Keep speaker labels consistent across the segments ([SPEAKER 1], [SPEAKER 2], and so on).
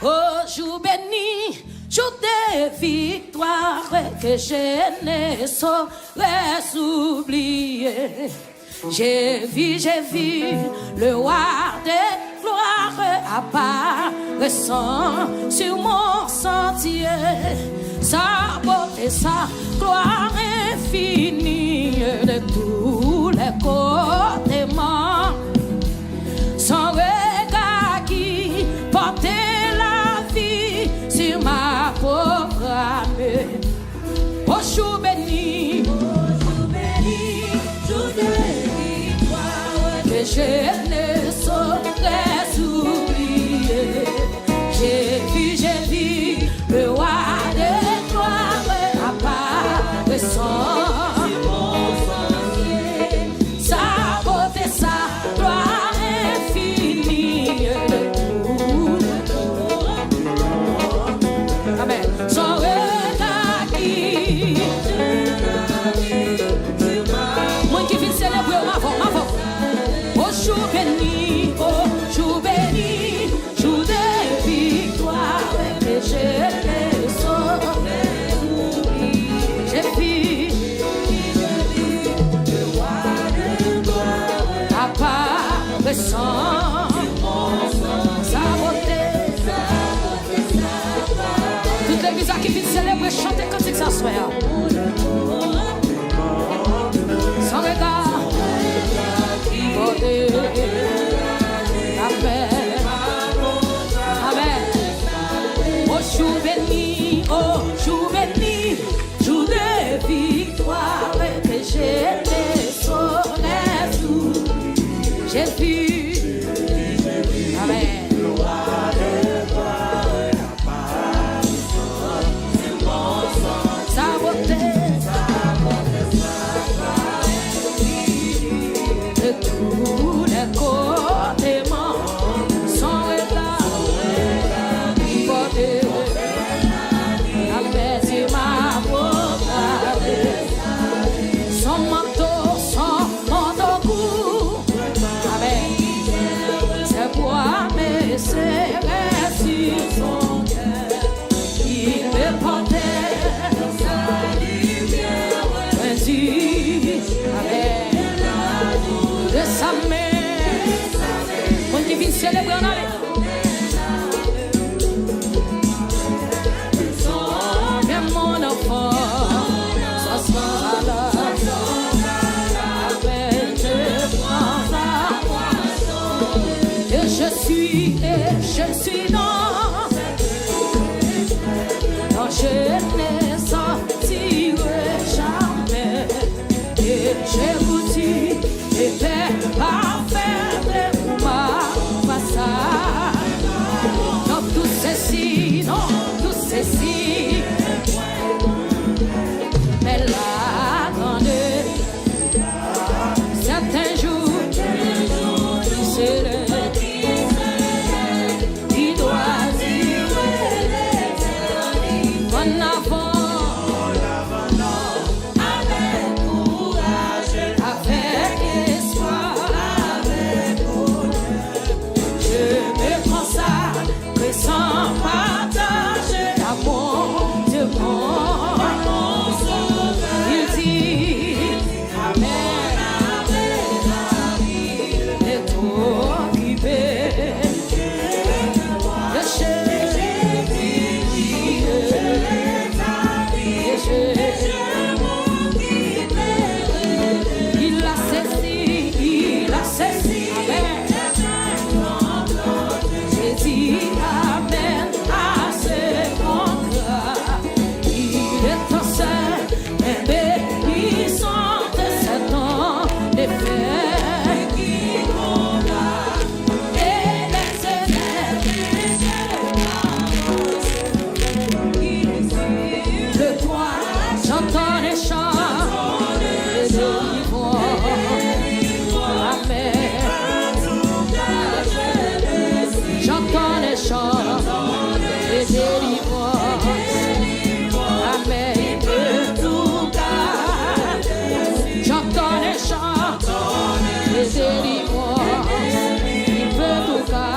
[SPEAKER 1] Oh, jour béni, jour de victoire que je ne saurais oublier. J'ai vu le roi de gloire apparaissant sur mon sentier. Sa beauté, sa gloire infinie de tous les côtés. Son regard qui portait la vie sur ma pauvre âme. Oh, jour béni, jour de victoire que je ne saurais oublier. J'ai vu le roi de gloire apparaissant. Sa beauté, sa gloire infinie de tout le monde. Amen. Son regard qui moi qui viens célébrer ma voix. Oh, jour béni, jour de victoire que je ne saurais oublier. J'ai vu le roi de gloire apparaissant. Sa beauté, toute l'église qui vient célébrer, chanter quand c'est que ça se fait. Son regard, beauté, amen, amen. Oh, jour béni, jour de victoire que je ne saurais oublier. J'ai vu, amen. Sa beauté, de tous les côtés, son regard, beauté, apaise ma pauvre, son manteau court, amen. C'est pour me serrer sur son cœur, il me portait sa lumière, amen. De sa main, on qui vient célébrer en allée. Viens mon enfant, ça sera là. Amen, je prends ta poisson. Et je suis dans je ne sortirai jamais. Et j'ai goûté et fait parfait pour ma passage. Non, tout ceci, mais la grande, certains jours, c'est le qui doit dire en avant. Sans partager l'amour de mon sauveur, il dit Amen, Amen, et toi qui vais le chérir, il a cessé, Amen. J'ai dit Amen à ce contrat. Il est en seul et bénissant de cet an des fêtes qui m'aura. Et l'éternel de toi, j'entends les chants de délivrance. Amen. J'entends les chants de délivrance. Amen. De tout cas. J'entends les chants de délivrance. Il peut tout cas.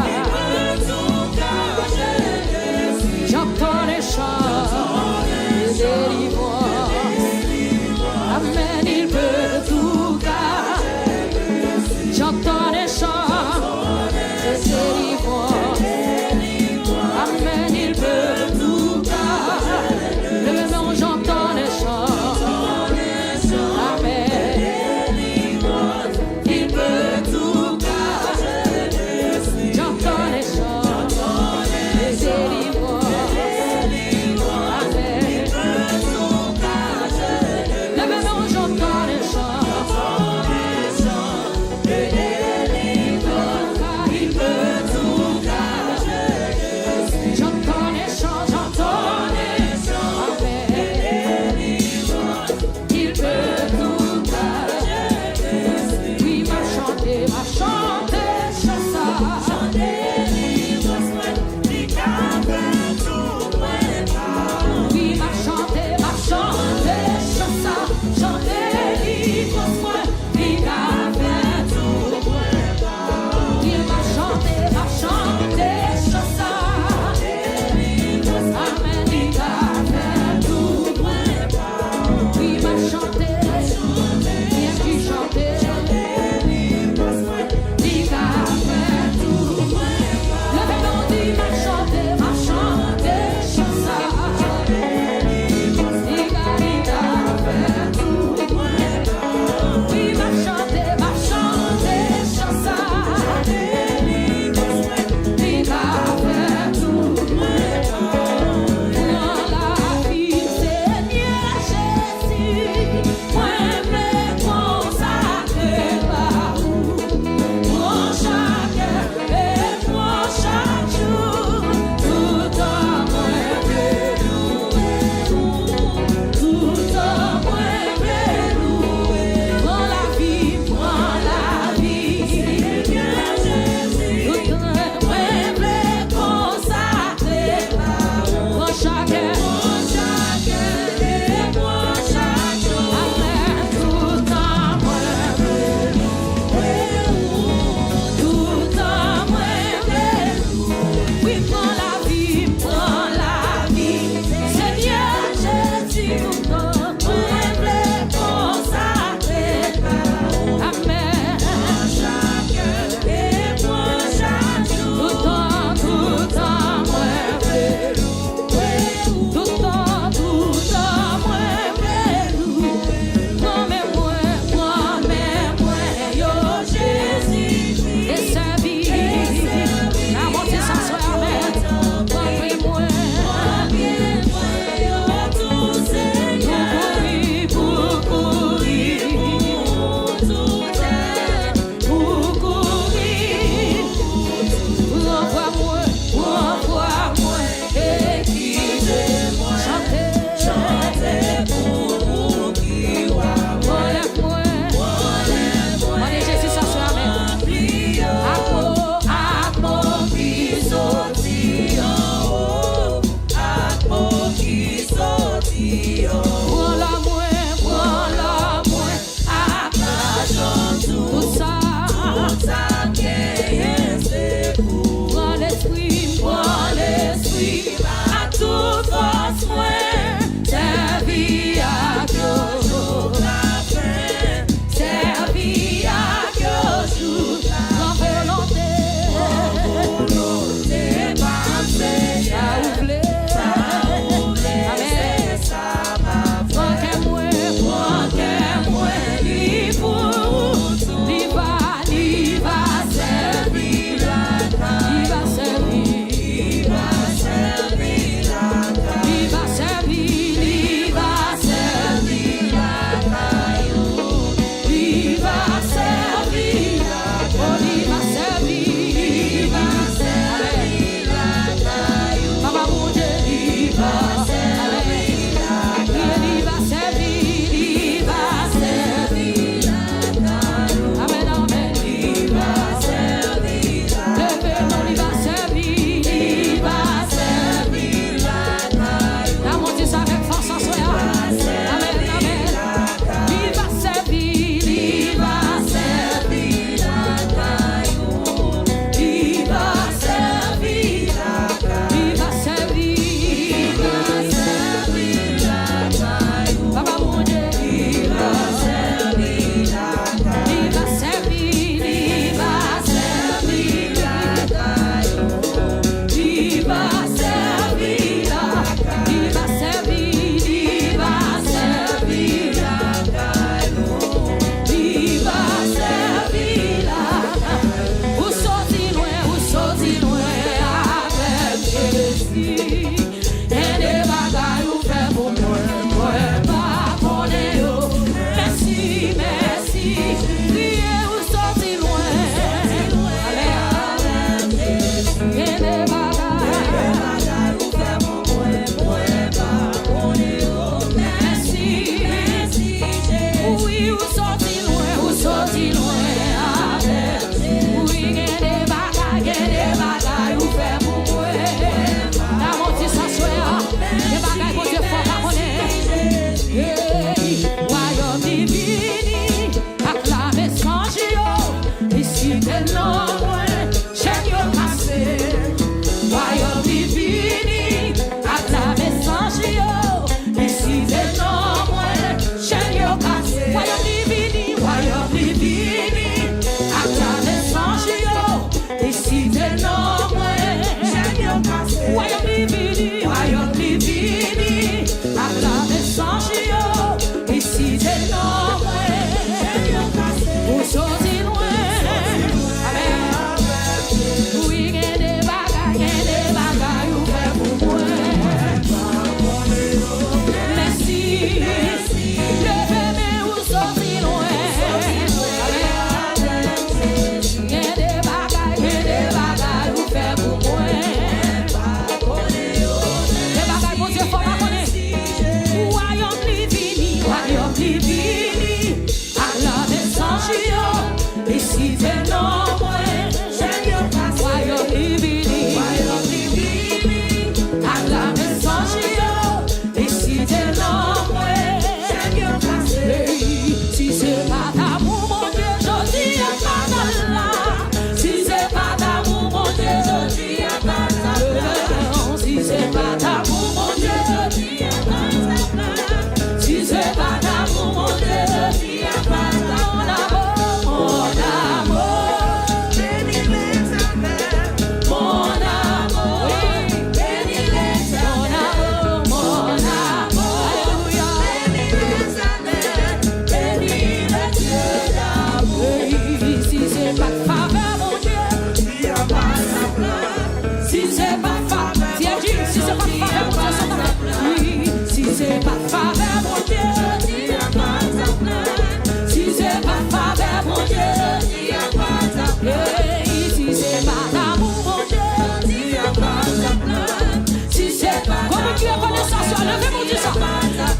[SPEAKER 1] Si c'est pas faveur, si elle dit, si c'est pas faveur, mon Dieu, c'est ta main. Oui, si c'est pas faveur, mon Dieu, il n'y a pas ta plainte. Si c'est pas faveur, mon Dieu, il n'y a pas ta plainte. Si c'est pas l'amour, mon Dieu, il n'y a pas ta plainte. Si c'est pas comme Dieu est connaissance, levez mon Dieu ça.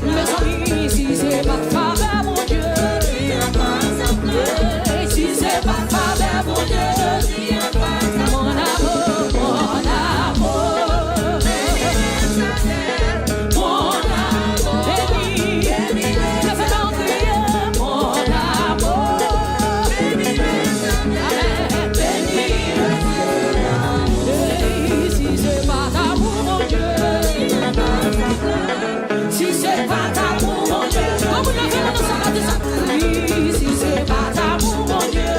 [SPEAKER 1] Mes amis, si c'est pas faveur, mon Dieu, il n'y a pas ta plainte. Si c'est pas faveur, mon Dieu, il n'y a pas ta plainte. Mon amour, mon amour, mon amour, béni, je fais t'en crier, mon amour, béni, si c'est pas d'amour, mon Dieu, si c'est pas d'amour, mon Dieu, comme vous l'avez dit ça, oui, si c'est pas d'amour, mon Dieu,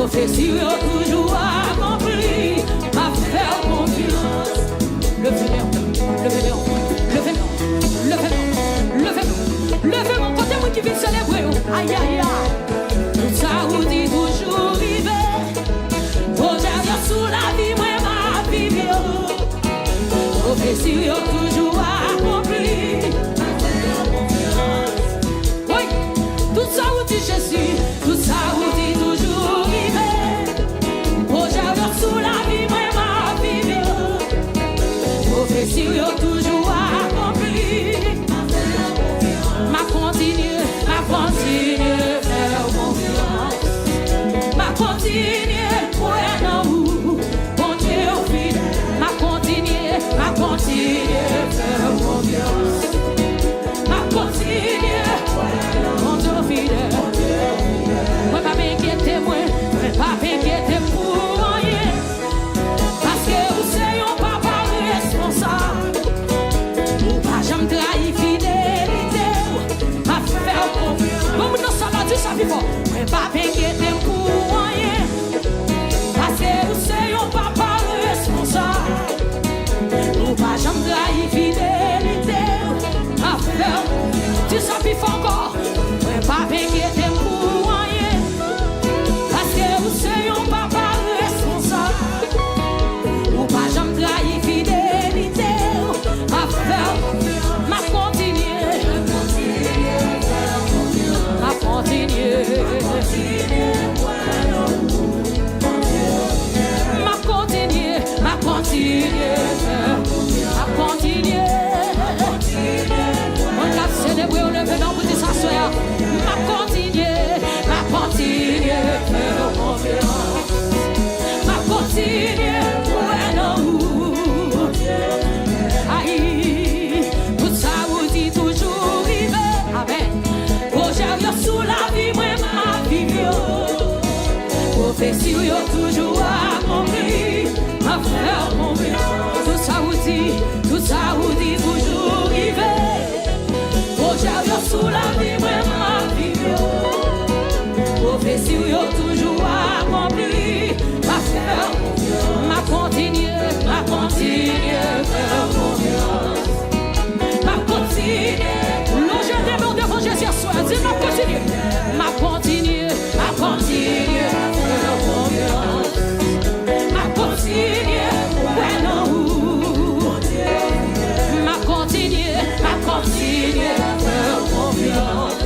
[SPEAKER 1] prophétie toujours accomplie, m'a fait confiance. Levez-moi, levez-moi, levez-moi, levez-moi, levez-moi, levez-moi, côté moi qui vient célébrer. Aïe, aïe, aïe. Tout ça vous dit toujours vivre. Projet sous la vie, moi, ma vie. Prophétie toujours accomplie, m'a fait confiance. Oui, tout ça vous dit Jésus, tout ça vous dit toujours vivre. Projet sous la vie, moi, ma vie. Prophétie toujours accomplie, m'a continué, faire confiance. M'a continué, ouais, non, bon Dieu, fidèle. M'a continué, faire confiance. M'a continué, bon Dieu, fidèle. Moi, pas m'inquiéter, moi, pas m'inquiéter pour rien. Parce que vous savez, on pas responsable. Ou pas jamais trahi fidélité. M'a fait confiance. Bon, nous sommes dit ça vivant. Mais pas m'inquiéter pour rien. Parce que vous savez, on pas responsable. Ou pas jamais trahi fidélité. M'a fait dis ça vivant encore. Mais pas m'inquiéter pour rien. Parce que vous savez, on pas responsable. Ou pas jamais trahi fidélité. M'a fait m'a continué, m'a continué, m'a continué, m'a continué, m'a continué. On l'a célébré, on le venant pour dire ça soeur. M'a continué, faire confiance. M'a continué, ouais non. Aïe, tout ça vous dit toujours vivre. Amen. Projet sous la vie, moi ma vie. Prophétie toujours accomplie, m'a fait confiance. Tout ça vous dit toujours vivre. Projet sous la vie, moi ma vie. Prophétie toujours accomplie, m'a fait confiance. M'a continué, faire confiance. M'a continué, loger des mots devant Jésus ce soir. Dis m'a continué, faire confiance. M'a continué, ouais non. M'a continué, faire confiance.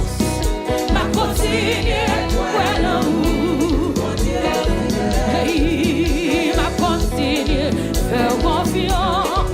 [SPEAKER 1] M'a continué, ouais non. Hey, m'a continué, faire confiance.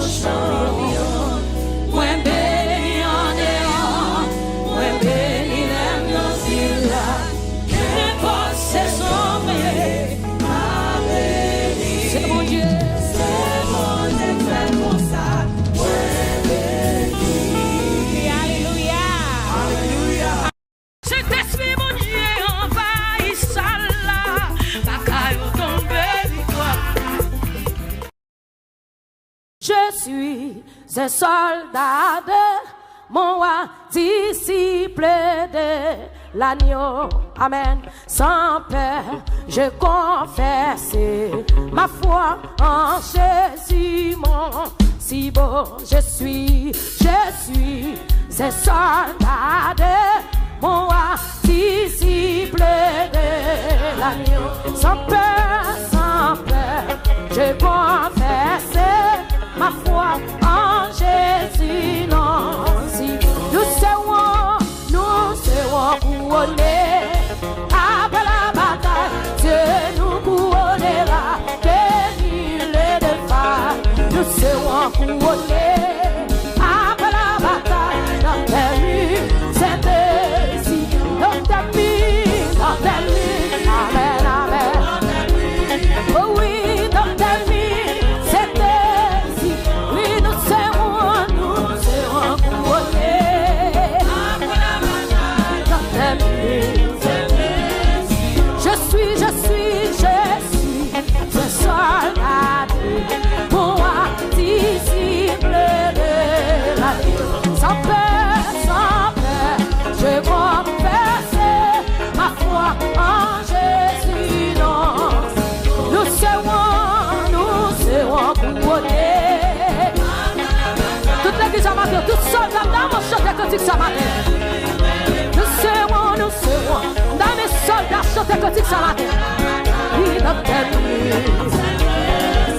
[SPEAKER 1] champion. Moi béni en néant, moi béni l'aime dans villa. Qu'importe c'est sombre, ma béni. C'est mon Dieu. C'est mon Dieu qui fait comme ça. Moi béni. Alléluia. Alléluia. Cet esprit mon Dieu envahit ça là. Bakayo tombe victoire. Je suis un soldat de mon roi, disciple de l'agneau. Amen. Sans peur, je confesse ma foi en Jésus, mon si beau. Je suis un soldat de mon roi, disciple de l'agneau. Sans peur, je confesse ma foi en Jésus, non. Si nous serons couronnés après la bataille, Dieu nous couronnera, béni le défunt. Nous serons couronnés après la bataille, notre vie, c'est ici, notre vie, amen, amen. Oh oui, notre vie, c'est ici, oui, nous serons couronnés après la bataille, notre vie, c'est ici. Je suis un soldat pour moi, disciple de la vie. Sans peur, je confesse ma foi en Jésus, non. Nous serons couronnés. Toute l'église amateur, toutes soldats dans mon chant de cantique ce matin. Nous serons, dans mes soldats chant de cantique ce matin. Oui, notre ami.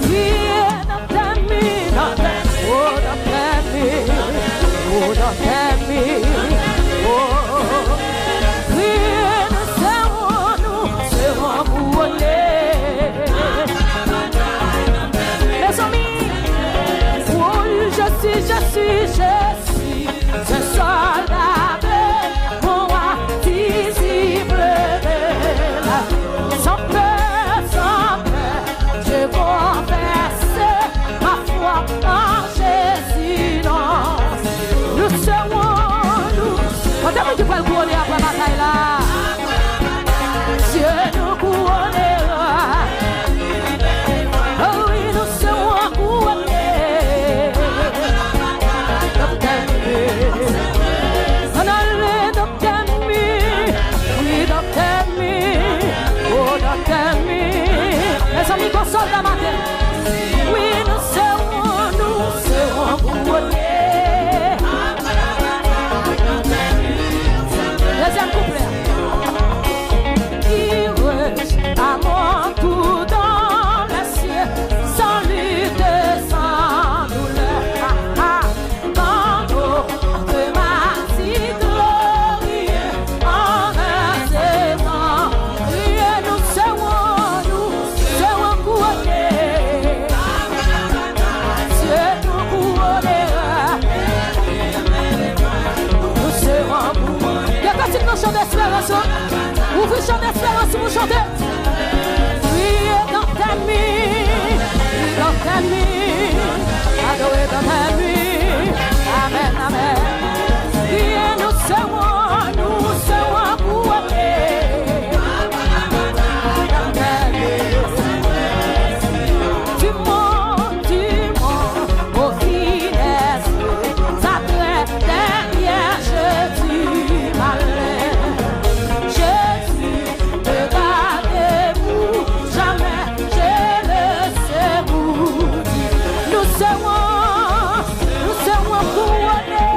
[SPEAKER 1] Oui, notre ami, notre ami. Oh, notre ami. Oh, oui, nous serons couronnés. Mes amis, oui, je suis un soldat de mon roi, disciple de la vie. Sans peur, je confesse ma foi en Jésus, non. Nous serons, quand est-ce que tu peux le couronner après la bataille là? Dieu nous couronnera. Oh oui, nous serons couronnés. Notre ami, on a le notre ami. Oui, notre ami. Oh, notre ami. Les amis qu'on sort de la matin. Oui, nous serons couronnés. Deuxième couplet. Heureuse à mon tour dans les cieux, sans lutte, sans douleur. Quand notre magie glorieux en un saison, nous serons couronnés. Dieu nous couronnera. Nous serons couronnés. Quel cantique nous chante d'espérance? Ouvrez chant d'espérance, vous chantez. Oui, notre ami, adorez notre ami. Amen, amen. Oui, nous serons couronnés. Du monde, aux finesses, ça traite derrière, je dis malin. Jésus, regardez-vous, jamais je le sais vous. Nous serons couronnés.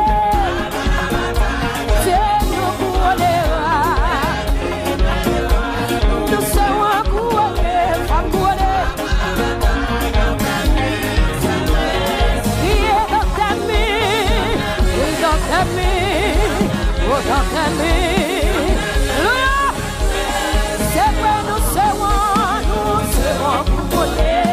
[SPEAKER 1] Dieu nous couronnera. Nous serons couronnés, femmes couronnées. Il est dans ta vie, oh dans ta vie. Alléluia. C'est vrai, nous serons couronnés.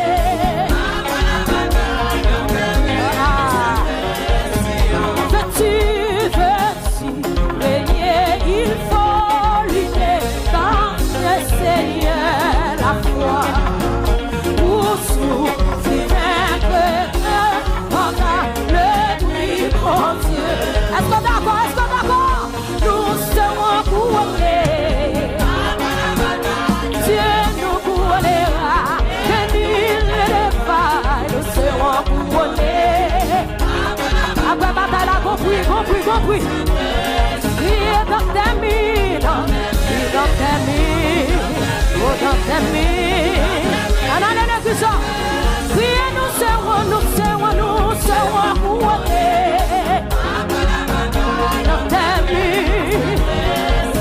[SPEAKER 1] oui. Criez dans tes mille, dans tes mille, oh dans tes mille. Allez l'église, criez nous serons, nous serons, nous serons couronner. Dans tes mille,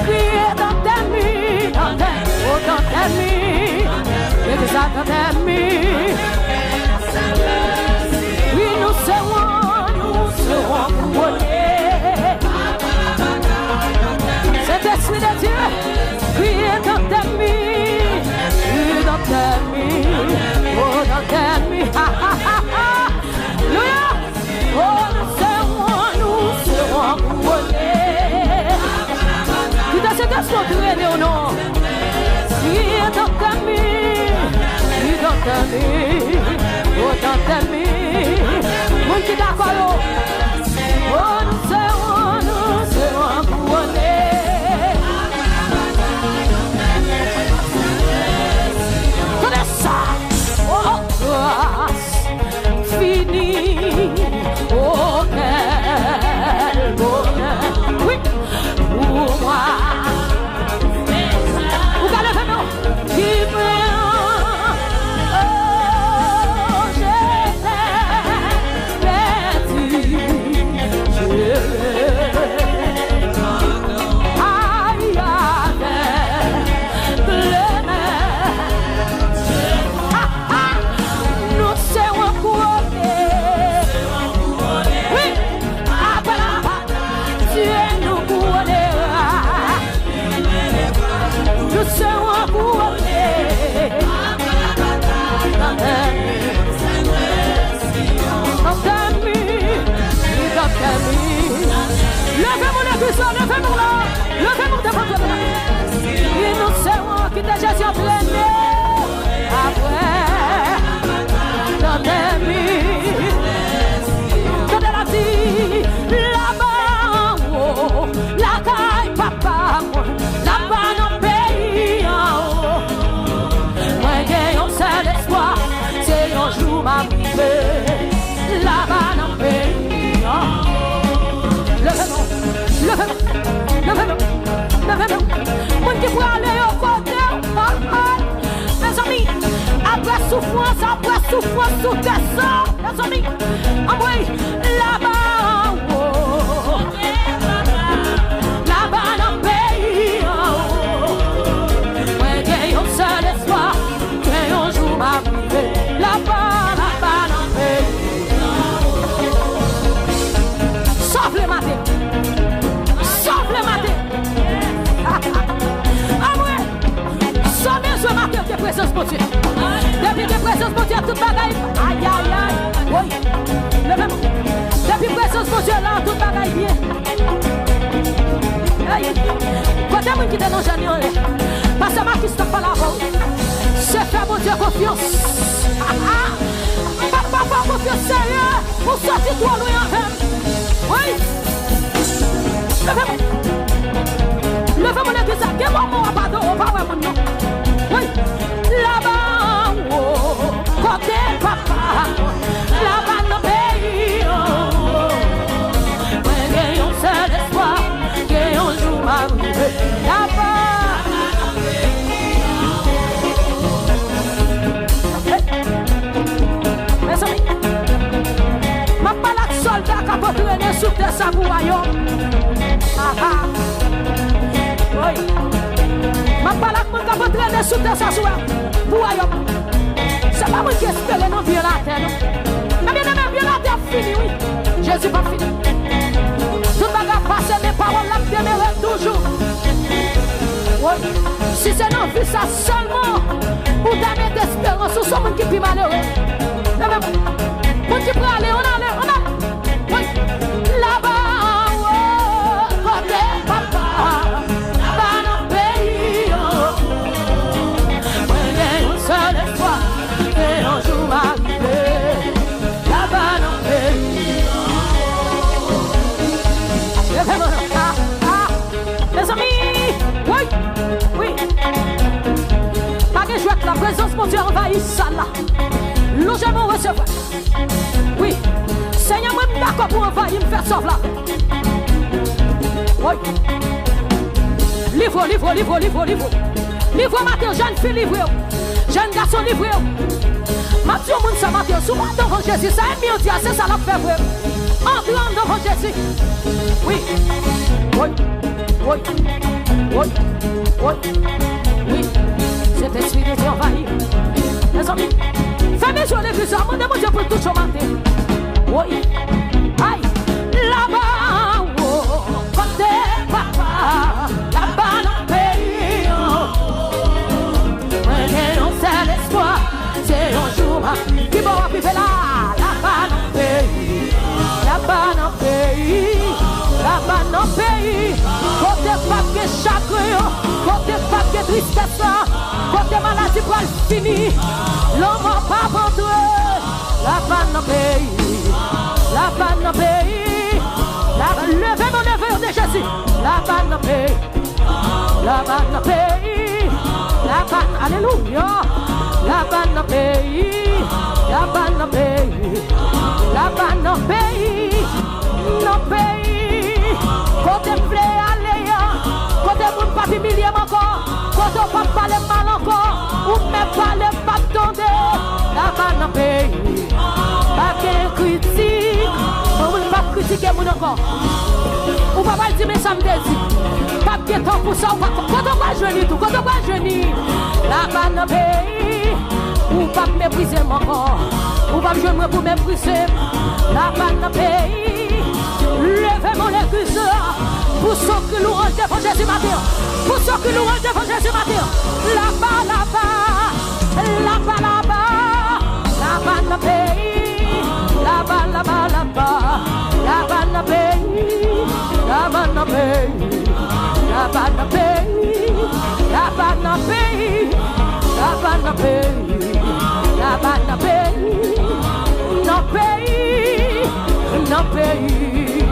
[SPEAKER 1] criez dans tes mille, oh dans tes mille, l'église dans tes mille. Oui, nous serons couronner. C'est l'esprit de Dieu, criez dans tes mille, dans tes mille, oh dans tes mille. Alléluia. Oh, nous serons couronnés. Tout à cet instant, tu es né au nom. Criez dans tes mille, dans tes mille, oh dans tes mille. Mon qui d'accord. Oh, nous serons couronnés. Connais ça. Oh, grâce finie. Oh, quel bonheur. Oui, pour moi. Vous allez vraiment qui levez-moi là, levez-moi devant Dieu. Et nous serons qui déjà s'y entraînés. Après, dans tes nuits, quand elle a dit, là-bas en haut, la caille papa, là-bas dans le pays en haut. Moi, j'ai un seul espoir, c'est un jour m'arriver, là-bas dans le pays en haut. Levez-moi. Moi qui peux aller au côté, mes amis, après souffrance sous tes sangs, mes amis, envoyez là-bas en haut, là-bas dans le pays en haut. Moi j'ai un seul espoir, j'ai un jour m'arriver, là-bas dans le pays. Sauf le matin. Je marque tes présences, mon Dieu. Depuis tes présences, mon Dieu, toute bagaille. Aïe, aïe, aïe. Oui. Levez-moi. Depuis présence, mon Dieu, là, toute bagaille bien. Aïe. Quand t'es qui t'es dans le janion, parce que ma qui se pas là-bas. C'est faire, mon Dieu, confiance. Papa, pas confiance sérieux pour sortir toi loin en fait. Oui. Levez-moi. Levez-moi l'église. Quel moment on va pas de mon nom. Oui, là-bas, oh, côté papa, là-bas dans le pays, oh, ouais, j'ai un seul espoir, j'ai un jour m'arriver, là-bas. Mes amis, ma palade soldat qui a pas traîné sous tes sabouaillons. Oui. Ma palade qui a pas traîné sous tes sabouaillons. C'est pas moi qui espère non bien la terre. Mais bien aimé, bien la terre fini, oui. Jésus pas fini. Tout bagarre passe, mes paroles la demeurent toujours. Oui. Si c'est non vu ça seulement, pour donner d'espérance, ce sont les qui sont malheureux. Pour qui peut aller, on a. Oui. Là-bas, oh, côté papa, là-bas dans le pays, oh. Moi, j'ai un seul espoir, et un jour m'arriver, là-bas dans le pays, oh. Mes amis, oui. Pas que je vois que la présence de mon Dieu envahit ça là. Logement recevoir. Oui. Seigneur, moi, d'accord pour envahir, me faire sauver là. Oui. Livre. Livre matin, jeune fille livre. Jeune garçon livre. Ma Dieu, mon ça matin, souvent devant Jésus, ça est mieux, c'est ça la fait vrai. Entrant devant Jésus. Oui. Cet esprit de Dieu envahit. Les amis, fermez les yeux l'église, demandez mon Dieu pour tout ce matin. Oui. Aïe. Là-bas, côté papa, là-bas dans le pays. Un seul espoir, c'est un jour qui va arriver là-bas dans le pays. Là-bas dans le pays. Là-bas dans le pays. Côté papier chagrin, côté papier tristesse, côté maladie pour le finir. L'homme va pas rentrer. Là-bas dans le pays. Là-bas dans le pays. Levez mon neveu de Jésus. Là-bas dans le pays. Là-bas dans le pays. Là-bas, alléluia. Là-bas dans le pays. Là-bas dans le pays. Là-bas dans le pays. Dans le pays. Côté blé aller. Côté moun pas humilier encore. Côté pas parler mal encore. Ou même parler pas tomber. Là-bas dans le pays. Pas qu'un critique. On ne pas critiquer mon encore. Ou pas mal dire mais ça me dit. Pas de temps pour ça. Quand on va jeûner tout. Quand on va jeûner. Là-bas dans le pays. Ou pas mépriser mon corps. Ou pas jeûner pour mépriser. Là-bas dans le pays. Levez mon église. Pour ceux qui louent devant Jésus matin. Pour ceux qui louent devant Jésus matin. Là-bas, là-bas. Là-bas, là-bas. Là-bas dans le pays. Là-bas, là-bas, là-bas. Là-bas dans le pays. Là-bas dans le pays. Là-bas dans le pays. Là-bas dans le pays. Là-bas dans le pays. Là-bas dans le pays. Dans le pays. Dans le pays.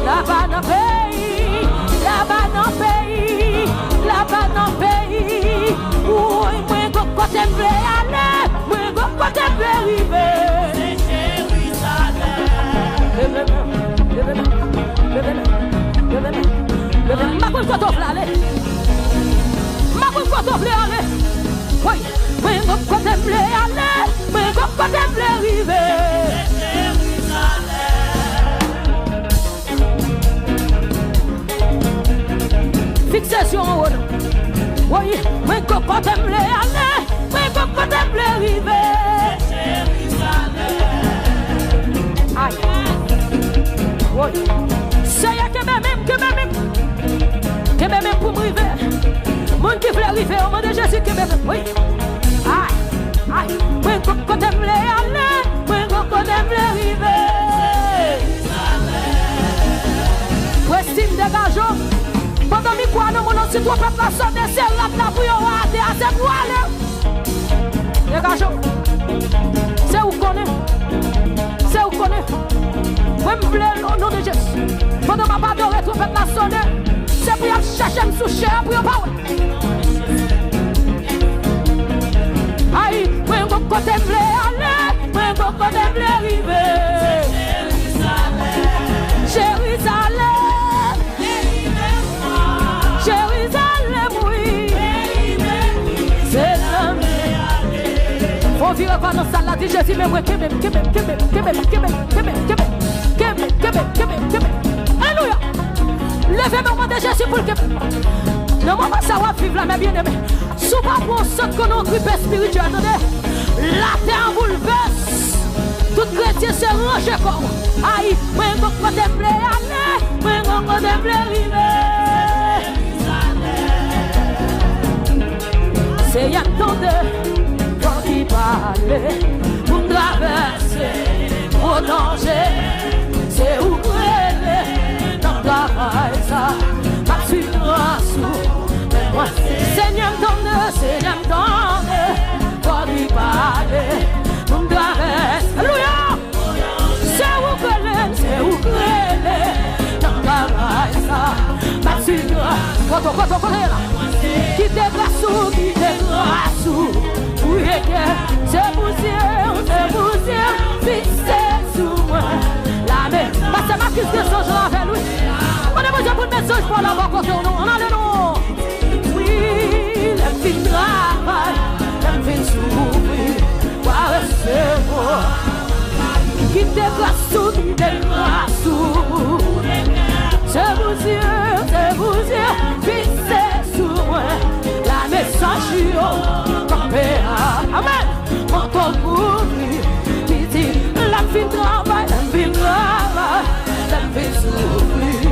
[SPEAKER 1] Là-bas dans le pays. Là-bas dans le pays. Là-bas dans le pays. Oui, moi, côté blé aller. Moi, côté blé arriver. Ma bonne photo aller. Ma bonne photo aller. Oui, mais côté blé aller. Mais côté blé arriver. Fixation en haut. Oui, mais côté blé aller. Mais côté blé arriver. Aïe. Oui. C'est que même pour m'arriver. Mon qui veut arriver au nom de Jésus que même. Oui. Aïe. Mais côté blé aller. Mais côté blé arriver. Estime dégageant. Pendant mi quoi non mon nom si toi peuple la sonne c'est là pour yo rater à cette voile. Dégageant. C'est où connaît. C'est où connaît. Moi me voulais au nom de Jésus. Pendant ma pas doré toi peuple la sonne. C'est pour y chercher me sous cher pour yo pas. Aïe, moi côté blé aller, moi côté blé arriver. Jérusalem. Jérusalem, oui. C'est l'homme. Faut vivre par nos salades, dit Jésus, mais moi, alléluia. Levez-moi de Jésus pour le Québec. Non, moi, ça va vivre là, mais bien aimé. Souvent, pour ceux qui ont grippé spirituel, attendez, la terre bouleverse. Tout chrétien se range comme. Aïe, moi, je vais te aller, moi, je vais te arriver. C'est y'a tant de gens qui parlent pour traverser au danger. C'est où brûler dans le travail, ça m'a suivi en sous. Moi, Seigneur me donne, pour lui parler pour traverser. Alléluia! C'est où brûler dans le travail, ça m'a suivi en sous. Qui te grâce, oui, c'est pour Dieu. les anges pour la côté nous. Alléluia. Oui, le fin travail, le fin souffrir, pour recevoir. Qui te grâce, qui te grâce. C'est vous dire, fixez sur moi. La message, amen. Mon temps pour lui, la fin travail, la fin travail, la fin souffrir.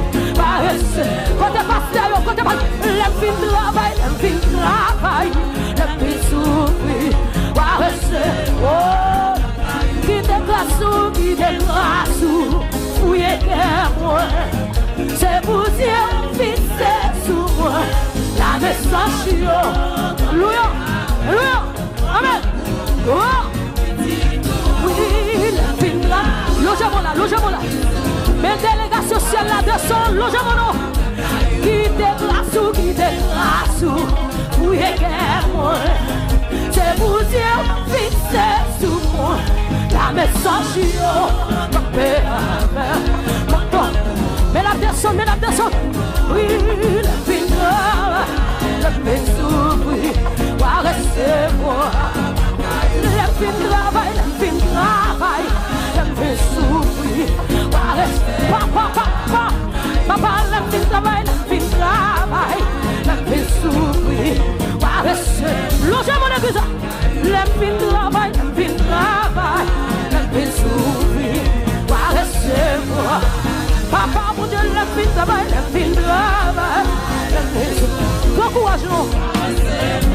[SPEAKER 1] Côté pasteur, côté pasteur, la fin travail, la fin travail, la fin souffrir. Oh, qui te grâce, oui, moi. C'est vous dire, fixez sur moi. La message, alléluia, alléluia, amen. Oh, oui, la fin là, logez-moi là. Mes délégations sociales là-dessus, logez-moi là. Qui te grâce, oui, moi. C'est vous dire, fixez sur moi. La message, mais la personne, oui, la fin, la paix s'ouvrir, va recevoir. La fin travail, la fin travail, la paix s'ouvrir, va recevoir. Papa, la fin travail, la fin travail, la paix s'ouvrir, va recevoir. Logez mon église, la fin travail, la fin travail, la paix s'ouvrir, va recevoir. Papa, mon Dieu, la fin travail, la fin travail, la paix s'ouvrir. Grand courage, non?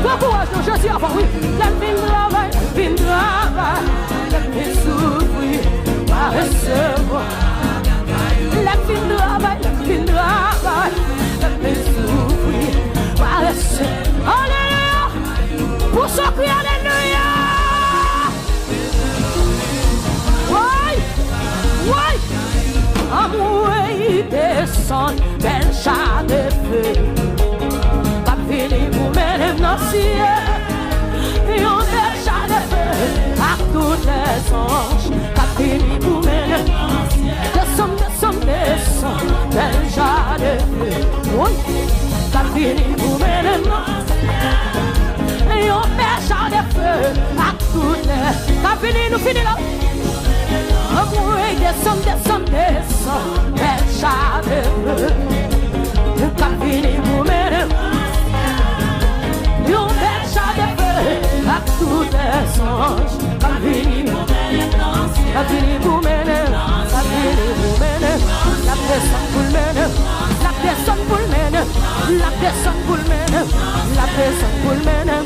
[SPEAKER 1] Grand courage, non? Je dis avant, oui. La fin travail, la fin travail, la paix s'ouvrir, va recevoir. La fin travail, la fin travail, la paix s'ouvrir, va recevoir. Alléluia! Pour ceux qui alléluia! Oui! Amour et descend, belle chat de feu. Pas fini pour mener dans le ciel. Et on belle chat de feu, à tous les anges. Pas fini pour mener dans le ciel. Descend, belle chat de feu. Oui, pas fini pour mener dans le ciel. Et on belle chat de feu, à tous les. Pas fini, nous finissons là. Amour et descend, belle chat de feu. Pas fini pour mener. Une belle chat de feu, à tous les anges. Pas fini pour mener. Pas fini pour mener. Pas fini pour mener. La descend pour le mener. La descend pour le mener. La descend pour le mener. La descend pour le mener.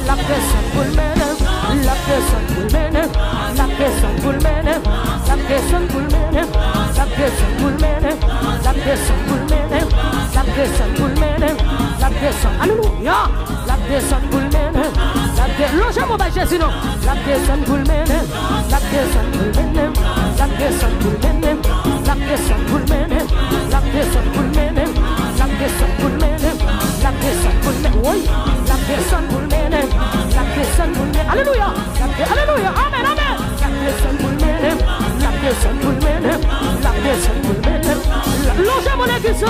[SPEAKER 1] La descend pour le mener. La descend pour le mener. La descend pour le mener. La descend pour le mener. La descend pour le mener. La descend pour le mener. La descend pour le mener. La descend. Alléluia. La descend pour le mener. La descend. Logez-moi par Jésus, non. La descend pour le mener. La descend pour le mener. La descend pour le mener. La descend pour le mener. La descend pour le mener. La descend pour le mener. La descend pour le mener. Oui. La descend pour le mener. La descend pour le mener. Alléluia. Alléluia. Amen. Amen. La descend pour le mener. La descend pour le mener. La descend pour le mener. Logez mon église.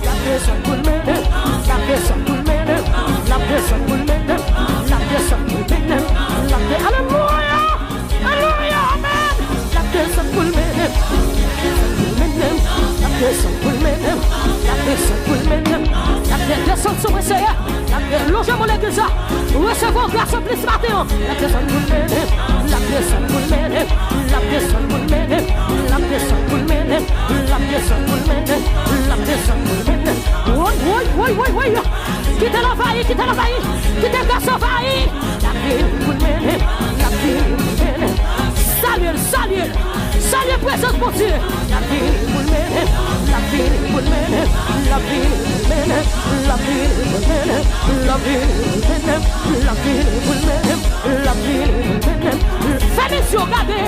[SPEAKER 1] La descend pour le mener. La descend pour le mener. La descend pour le mener. La descend pour le mener. Alléluia. Alléluia. Amen. La descend pour le mener. La descend pour le mener. La descend pour le mener. La descend sur le Seigneur. Logez mon église. Recevons grâce en plus matin. La descend pour le mener. La descend pour le mener. La descend pour le mener. La descend pour le mener. La descend pour le mener. La descend pour le mener. Oui. Quittez l'envahi, quittez l'envahi. Quittez le garçon envahi. La vie pour le mener. La vie pour le mener. Salut. Salut présence pour Dieu. La vie pour le mener. La vie pour le mener. La vie pour le mener. La vie pour le mener. La vie pour le mener. La vie pour le mener. La vie pour le mener. Fais les yeux, regardez.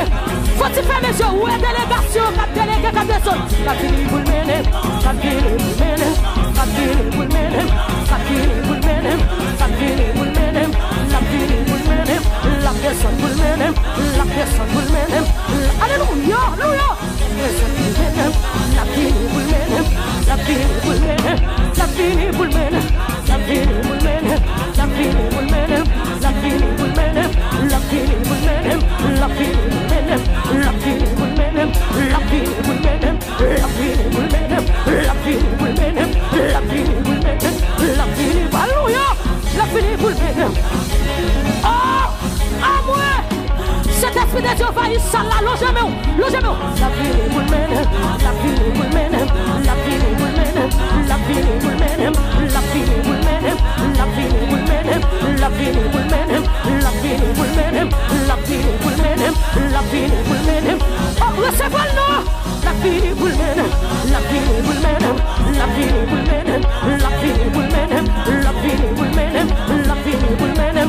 [SPEAKER 1] Faut-il faire les yeux? Où est la délégation? La délégation, la personne. La vie pour le mener. La vie pour le mener. La vie pour le mener. La vie pour le mener. La vie pour le mener. La vie pour le mener. La personne pour le mener. La personne pour le mener. Alléluia, alléluia. La vie pour le mener. La vie pour le mener. envahisse ça là, logez-moi. La vie est pour le mener, la vie est pour le mener, la vie est pour le mener, la vie est pour le mener, la vie est pour le mener, la vie est pour le mener, la vie est pour le mener, la vie est pour le mener, la vie est pour le mener, la vie est pour le mener. Oh, recevez le nom. La vie est pour le mener, la vie est pour le mener, la vie est pour le mener, la vie est pour le mener, la vie est pour le mener, la vie est pour le mener.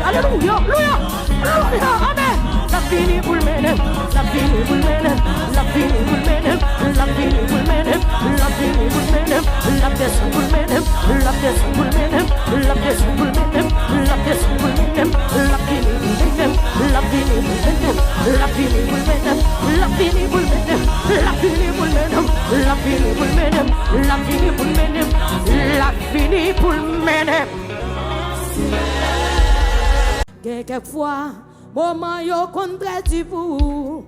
[SPEAKER 1] Alléluia, alléluia, alléluia, amen. La vie est pour le mener, la vie est pour le mener, la vie est pour le mener, la vie est pour le mener, la vie est pour le mener, la vie est pour le mener, la vie est pour le mener, la vie est pour le mener, la vie est pour le mener, la vie est pour le mener, la vie est pour le mener, la vie est pour le mener, la vie est pour le mener, la vie est pour le mener, la vie est pour le mener, la vie est pour le mener, la vie est pour le mener. Quelquefois, moment yo contredit pour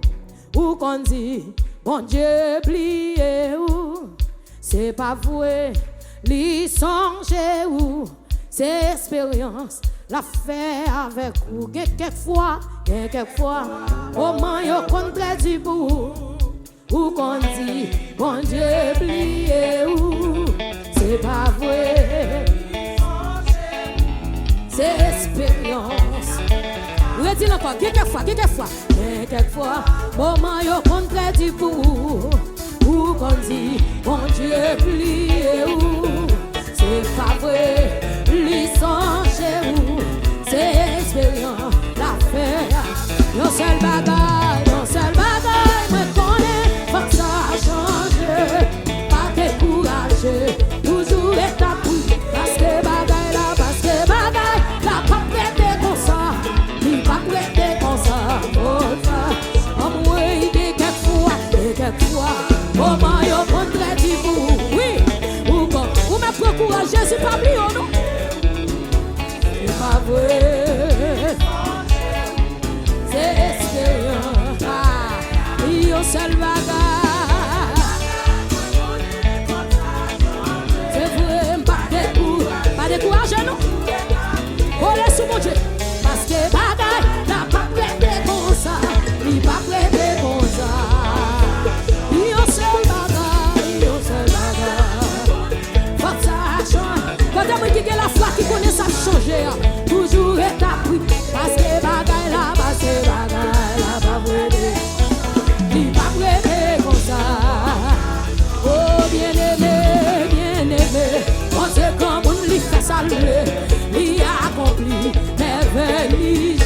[SPEAKER 1] ou qu'on dit bon Dieu plié ou c'est pas vrai li songe ou c'est expérience la fait avec ou quelquefois moment yo contredit pour ou qu'on dit bon Dieu plié ou c'est pas vrai c'est expérience. Redis encore, quelquefois, moment yo contredit pour ou qu'on dit, bon Dieu plié ou, c'est pas vrai, li songe ou, c'est expérience, l'affaire, yon seul bagay, me connaît, faut que ça change, pas décourager, toujours établi, parce que bagay la, pas prêter comme ça. Pas prêter comme ça, quelquefois, comment yo contredit vous, oui, ou me procure Jésus pas oublié, non? C'est pas vrai, c'est expérience, yo seul bagage, c'est vrai, pas décourager, non? Olé sous mon Dieu, parce que bagaille, n'a pas prêté comme ça, il pas prêté comme ça. Yo seul bagaille, faut que ça change. Quand on dit que la foi qui connaît ça changer, toujours est appris, parce que bagaille là, pas prêté, il pas prêté comme ça. Oh bien aimé, on sait comment on lui fait saluer. Il a accompli merveille,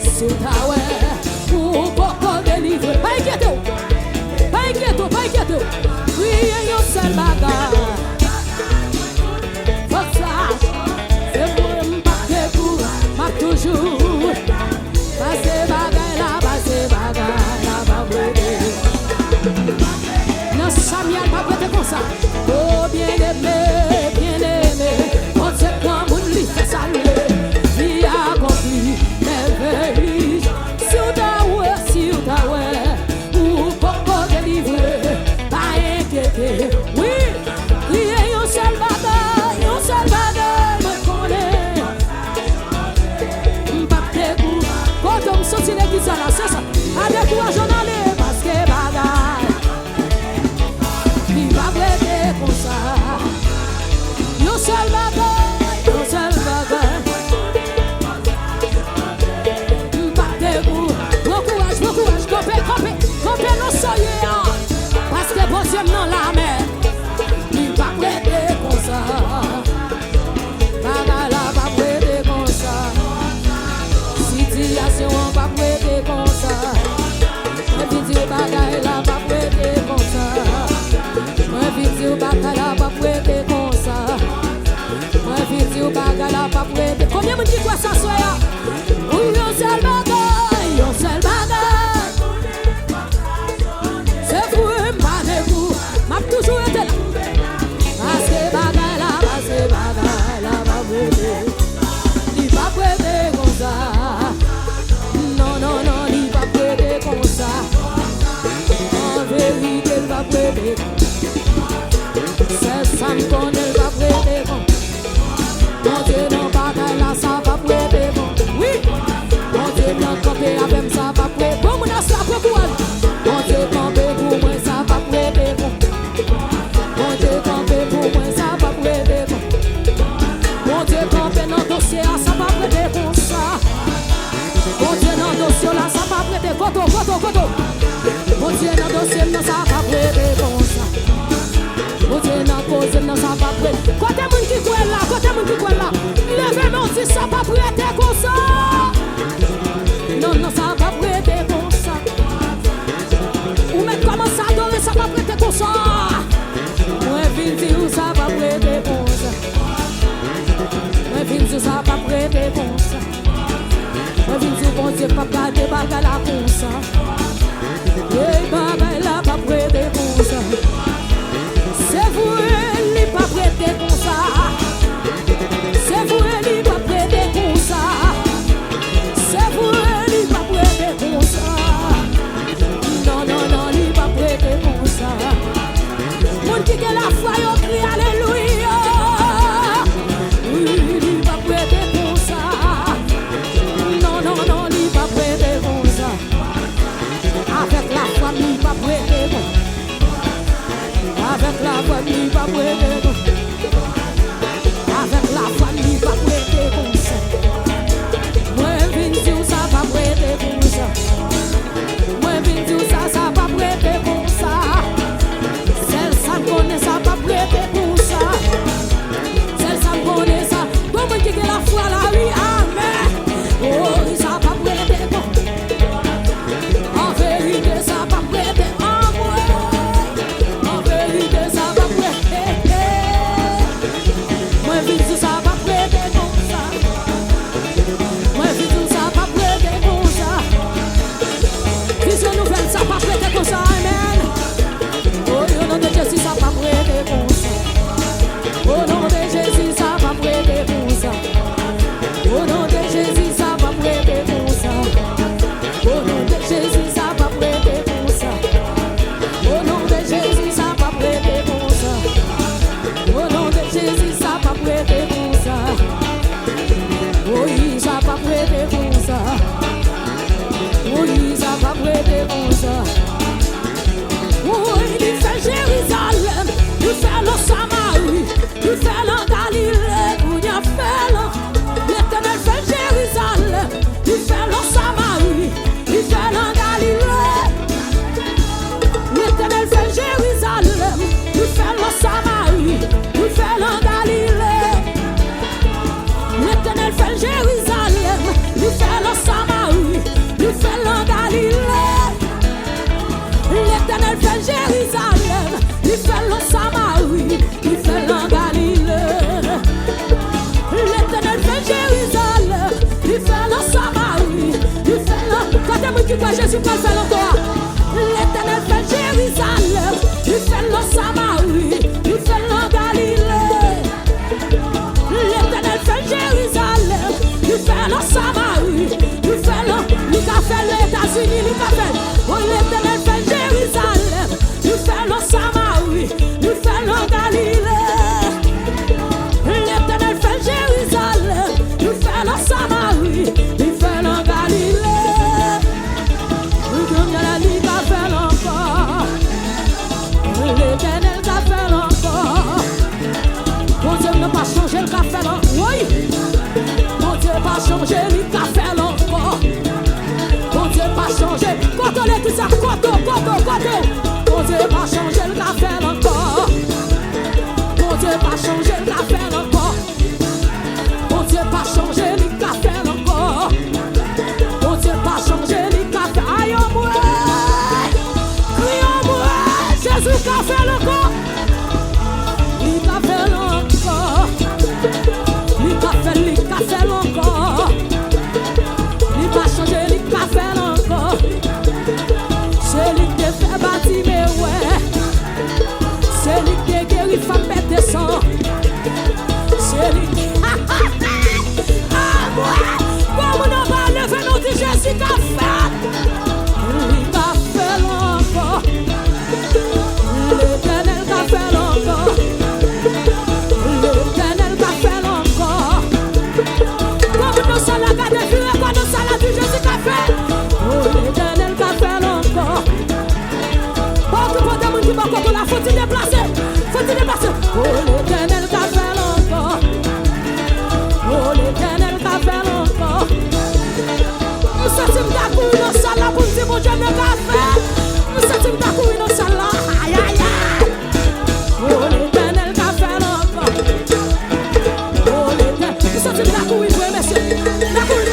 [SPEAKER 1] c'est ta ouais, pour beaucoup délivrer. Pas inquiétez, oui, yon seul bagage. Faut que ça, c'est pour m'embarquer pour m'a toujours. Passez bagage là, pas brûler. Non, Samuel, pas prêter comme ça. Oh, bien aimé, on sait comment on lui fait saluer. Il a accompli merveille. Si on t'a ouais, ou pour délivrer, pas inquiéter. Oui, il y a un seul bagage, me connaît. M'pacte goût, quand on me sortit l'église là, c'est ça. Avec toi, j'en allais, parce que bagage, il va prêter comme ça. Yo seul bagage, battez-vous, bon courage, campez nos soyez, parce que bon Dieu non la mer, il va prêter comme ça, bagala va prêter comme ça, situation va prêter comme ça, un vidéo bagala va prêter comme ça, un vidéo bagala va prêter comme ça. Vidéo bagala pas prêter. Combien me dit quoi ça soit? Ou yon seul bagay, c'est vous, pas de vous, m'a toujours été là. Parce que bagala, pas prêter. Il va prêter comme ça. Non, il va prêter comme ça. En vérité, il va prêter. C'est ça qu'on ne va prêter comme ça. Mon Dieu, non, bagaille là, ça va prêter bon. Oui, mon Dieu, blanc, campé avec ça va prêter. Bon, mon as la courage. Bon Dieu campé pour moi, ça va prêter. Bon Dieu campé pour moi, ça va prêter. Bon Dieu campé dans le dossier, ça va prêter comme ça. Bon Dieu dans le dossier, là, ça va prêter. Koto. Bon Dieu dans le dossier, là, ça va prêter comme ça. Bon Dieu dans le dossier, là, ça va prêter. Côté moun qui croit là, levez mon Dieu, ça va prêter comme ça. Non, ça va prêter comme ça. Ou même commence à adorer, ça va prêter comme ça. Moi, viens dire, ça va prêter comme ça. Moi, viens dire, ça va prêter comme ça. Moi, viens dire, bon Dieu, papa, débarque là comme ça. Et papa, là, va prêter comme ça. C'est vous, il va prêter comme ça. C'est vous, il va prêter comme ça. C'est vous, il va prêter comme ça. Non, il va prêter comme ça. Mon qui a la foi, il crie alléluia. Oui, il va prêter comme ça. Non, il va prêter comme ça. Avec la foi, il va prêter comme ça. Avec la foi, il va prêter comme ça. Avec la foi, il va prêter comme ça. Moi, je viens dire, ça va prêter comme ça. Moi, je viens dire, ça va prêter comme ça. Celle ça connaît, ça va prêter comme ça. Celle ça connaît, ça. Bon, moi, qui a la foi là, oui, amen. Oh, ça va prêter comme ça. En vérité, ça va prêter en moi. En vérité, ça va prêter. Moi, je viens dire, ça va prêter comme ça. Moi, je viens dire, ça va prêter comme ça. Vision nouvelle, ça va prêter comme ça, amen. Au nom de Jésus, ça va prêter comme ça. Au nom de Jésus, ça va prêter comme ça. Au nom de Jésus, ça va prêter comme ça. Au nom de Jésus, ça va prêter comme ça. Au nom de Jésus, ça va prêter comme ça. Au nom de Jésus, ça va prêter comme ça. Oui, ça va prêter comme ça. Oui, ça va prêter comme ça. Oui, il fait Jérusalem, il fait le Samarie, il fait le Galilée, il a fait l'Éternel fait Jérusalem, il fait le Samarie, il fait le Galilée. L'Éternel fait Jérusalem, il fait le Samarie, il fait le Galilée. L'Éternel fait Jérusalem, il fait le Samarie, il fait le Galilée. L'Éternel fait Jérusalem, il fait le Samarie, il fait le Galilée. L'Éternel fait Jérusalem, il fait le Samarie, il fait le... Quand est-ce que tu vois Jésus pas faire encore? L'Éternel fait Jérusalem, il fait le Samarie, il fait le Galilée. L'Éternel fait Jérusalem, il fait le Samarie, il fait le... Il a fait les États-Unis, il a fait... Oh, l'Éternel fait Jérusalem, il fait le Samarie, il fait le Galilée. L'Éternel fait Jérusalem, il fait le Samarie, il fait le Galilée. Il a fait encore. L'Éternel a fait encore. Mon Dieu n'a pas changé, il a fait encore. Oui. Mon Dieu n'a pas changé, il a fait encore. Mon Dieu n'a pas changé. Quand on est tout ça, koto. Mon Dieu n'a pas changé, il a fait encore. Mon Dieu n'a pas changé, il a fait encore. Mon Dieu n'a pas changé, il a fait encore. Mon Dieu n'a pas changé, il a fait. Aïe, oh, moi. Crie, oh, moi. Jésus a fait encore. Il a fait encore. Il a fait encore. Il va changer, il a fait encore. C'est lui qui fait bâtir mes ouais. C'est lui qui guérit femme bête de sang. C'est lui qui... Ah, ouais. Comme on va lever nous dit Jésus qu'a fait. Il a fait encore. petit bon coco là, faut-il déplacer? Faut-il déplacer? Oh l'Éternel qu'a fait encore. Oh l'Éternel qu'a fait encore. Nous sommes d'accord dans la salle là pour dire mon Dieu me qu'a fait. Nous sommes d'accord dans la salle là. Aïe aïe aïe. Oh l'Éternel qu'a fait encore. Oh l'Éternel. Nous sommes d'accord, oui, messieurs. D'accord.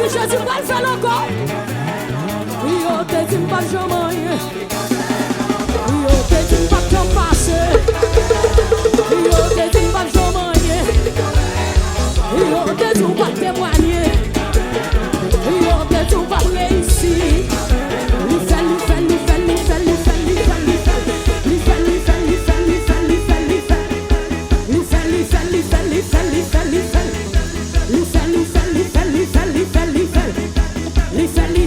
[SPEAKER 2] Jésus va le faire encore. Yo te dis pas jamais. Yo te dis pas que passer. Yo te dis pas jamais. Yo te dis pas témoigner. Yo te dis pas réussir. Listen.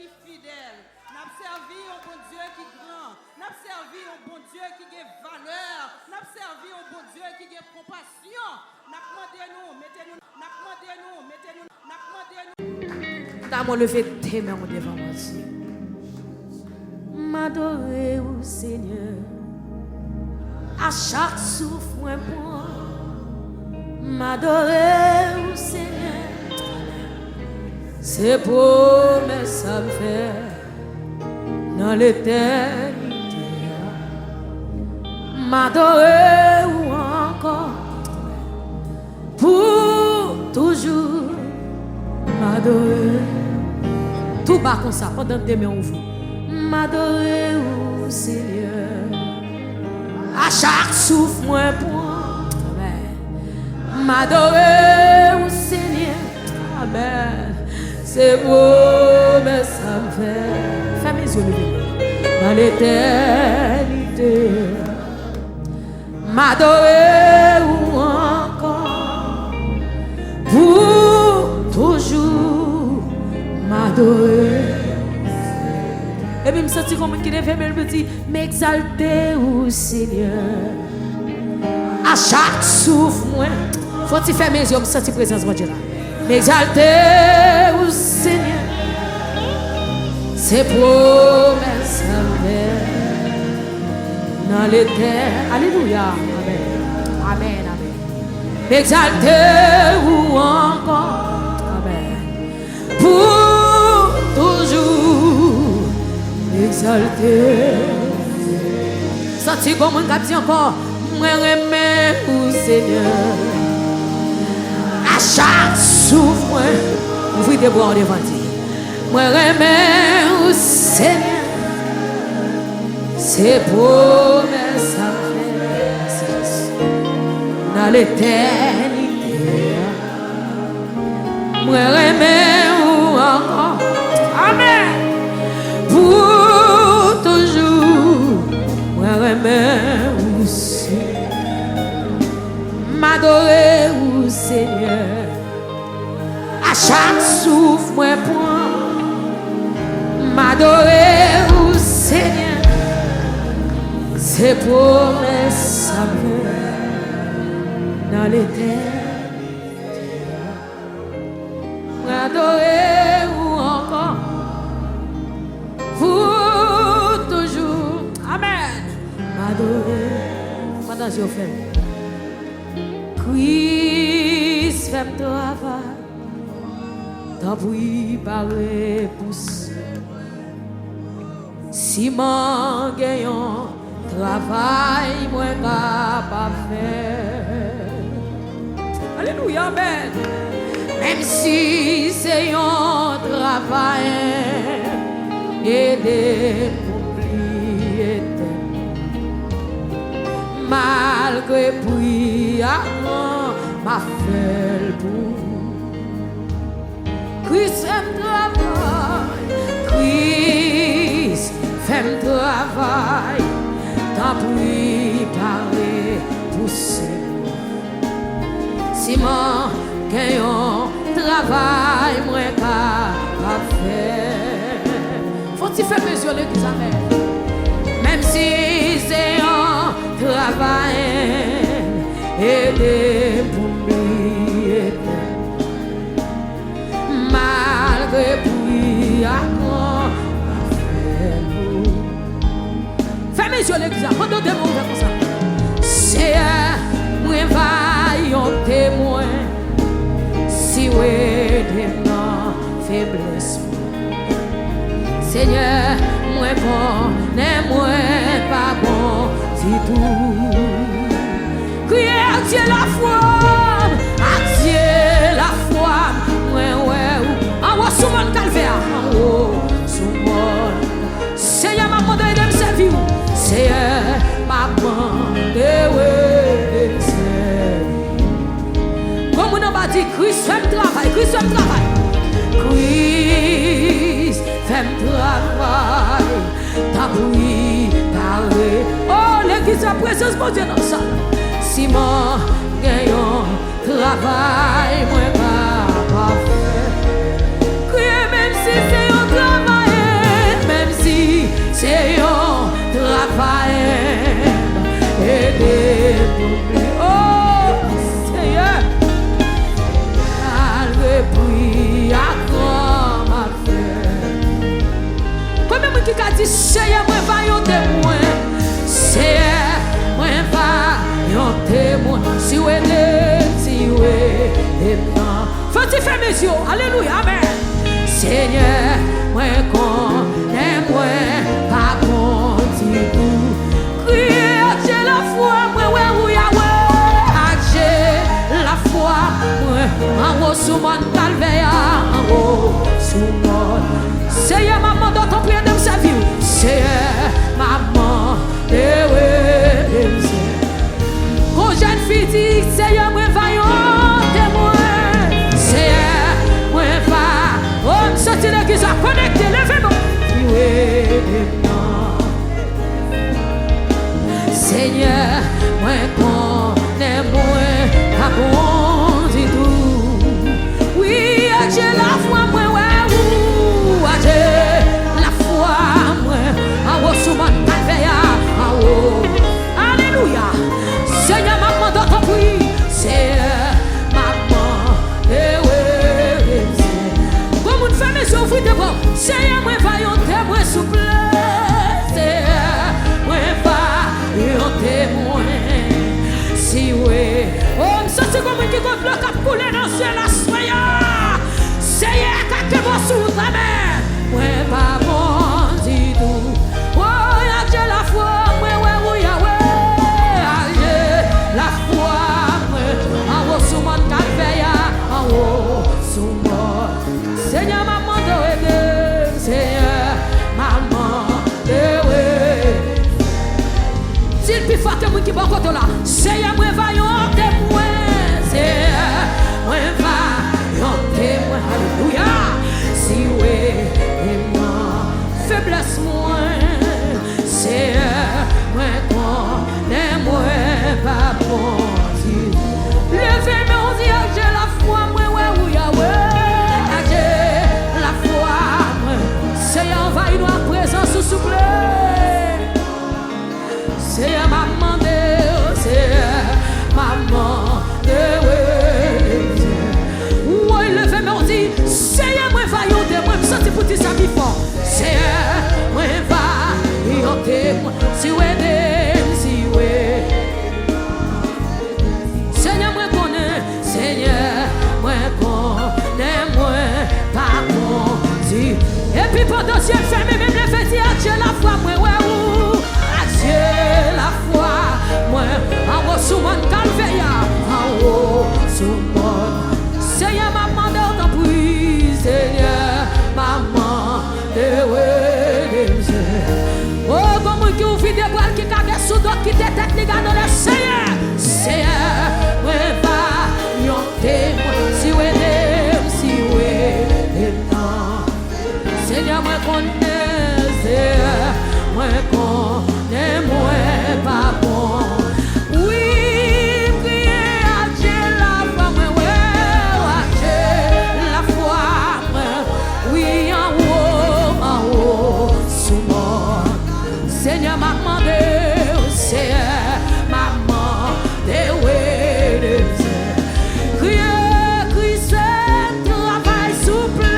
[SPEAKER 3] qui est fidèle. N'a servi un bon Dieu qui est grand. N'a servi un bon Dieu qui a valeur. N'a servi un bon Dieu qui a compassion. N'a demandé nous, mettez-nous, n'a demandé nous, mettez-nous, n'a demandé nous.
[SPEAKER 2] T'as moi levé tes mains devant moi aussi. M'adorer au Seigneur. À chaque souffle, moi pour m'adorer au Seigneur. C'est promesse ça me fait dans l'éternité. M'adorer ou encore pour toujours. M'adorer. Tout bas comme ça, pendant que tes mains ouvrent. M'adorer au Seigneur. À chaque souffle, moi pour m'adorer au Seigneur. Amen. C'est beau, mais ça me fait. Ferme les yeux, dans l'éternité. M'adorer ou encore pour toujours. M'adorer. Et puis, je me sens comme qui devait me dire, m'exalter au Seigneur. À chaque souffle, moi, faut-il faire mes yeux, je me sens présence de Dieu là. M'exalter au Seigneur. Ses promesses dans l'éternité. Alléluia. Amen. Amen. Amen. M'exalter ou encore. Amen. Pour toujours. Exalté. Senti comme un dit encore, moi remets au Seigneur. À chaque souffle, moi, ouvrez des bois devant Dieu. Moi remets au Seigneur. Ses promesses dans l'éternité. Moi remets ou encore. Amen. Pour toujours, moi remets aussi m'adorer au Seigneur. À chaque souffle, moi point m'adorer au Seigneur. Ses promesses dans l'éternité. M'adorer ou encore. Pour toujours. Amen. M'adorer. Pendant que je fais. Christ fait le travail. T'as préparé pousse. Si mon gagnant travail, moi capable faire. Alléluia. Amen. Même si c'est un travail. Aider pour oublier malgré prière m'a fait pour Christ fait travail. Christ fait travail. T'as préparé pour ça. Si mon gagnant travail moi capable faire. Faut-il faire mesure l'église, amen. Même si c'est un travail, aider pour m'oublier. Malgré prière, fais mesure l'église, pendant deux mots comme ça. C'est moi vaillant témoin, si vous êtes dans faiblesse. Seigneur, moi bon, n'est moi pas bon, c'est tout. Criez à Dieu la foi, à Dieu la foi. Moi, ouais, en haut sous mon calvaire, en haut sous mon. Seigneur, m'a demandé de me servir. Seigneur, m'a demandé de me servir. Comme on a dit, Christ fait le travail, Christ fait le travail. Christ fait le travail, t'as préparé. Oh, l'église a présence, mon Dieu, dans ça. Si mon gagnant travail, moi pas faire. Criez même si c'est un travail. l'église. Alléluia, amen. Seigneur, moi connais, moi pas conti tout. Crier Dieu la foi, moi ouais ou Yahweh. Dieu la foi, moi en haut sous mon calvaire, en haut sous mon. Seigneur, maman, dans ton prière de me servir. Seigneur, maman, quand jeune fille dit, Seigneur, moi vaillant témoin. Seigneur, moi va. Oh, sorti l'église, connecté, levez-moi. Seigneur, moi connais, moi pas bon du tout. Oui, Dieu la foi, moi, ouais, ou Dieu la foi, moi, en haut sous mon calvaire, en haut. Alléluia. Seigneur, maman, dans ton prix, Seigneur, maman, comme une femme est souffrée de bon, Seigneur, moi, vaillant témoin, souple. Seigneur, moi, vaillant témoin. Si oui, oh, ça c'est comme une qui compte le cap coulé dans le ciel, la soya. Seigneur, quand tu vas sous ta main, moi, pas bon du tout. Oh, y'a Dieu la foi, moi, ouais, ouais, Yahweh. La foi, en haut sous mon calvaire, en haut sous mon. Seigneur, maman de aider, Seigneur, maman de aider. S'il plus fort que moi qui bon côté là, Seigneur, moi vaillant témoin, Seigneur, moi vaillant témoin, alléluia. Si oui, et moi, faiblesse moi, Seigneur, moi connais, moi pas bon. Levez mon Dieu, j'ai la foi, moi, ouais, ou Yahweh. J'ai la foi, moi, Seigneur, envahis nous à présence, s'il vous plaît. Seigneur, maman de, Seigneur, maman de, ouais, levez mon Dieu, Seigneur, moi, vaillant de, moi, me sentir pour dire ça, mi fort. Seigneur, moi, vaillant de, moi, si ouais, si ouais. Seigneur, moi connais, moi pas conduit. Et puis pendant Dieu fermé, même le fait dire Dieu la foi, moi ouais ou Dieu la foi, moi en haut sous mon calvaire, en haut sous mon. Seigneur, maman de ton prix, Seigneur, maman de oh, comme qui ouvre des bras qui cague sous d'autres qui détectent les gars dans le Seigneur, Seigneur, moi va yon témoin, si oui, non. Seigneur, moi connais, Seigneur, moi connais, moi pas bon. Oui, priez à Dieu la foi, moi, ouais, à Dieu la foi, moi, oui, en haut, sous moi. Seigneur, maman de, Seigneur, maman de, ouais, criez, criez, travail souple,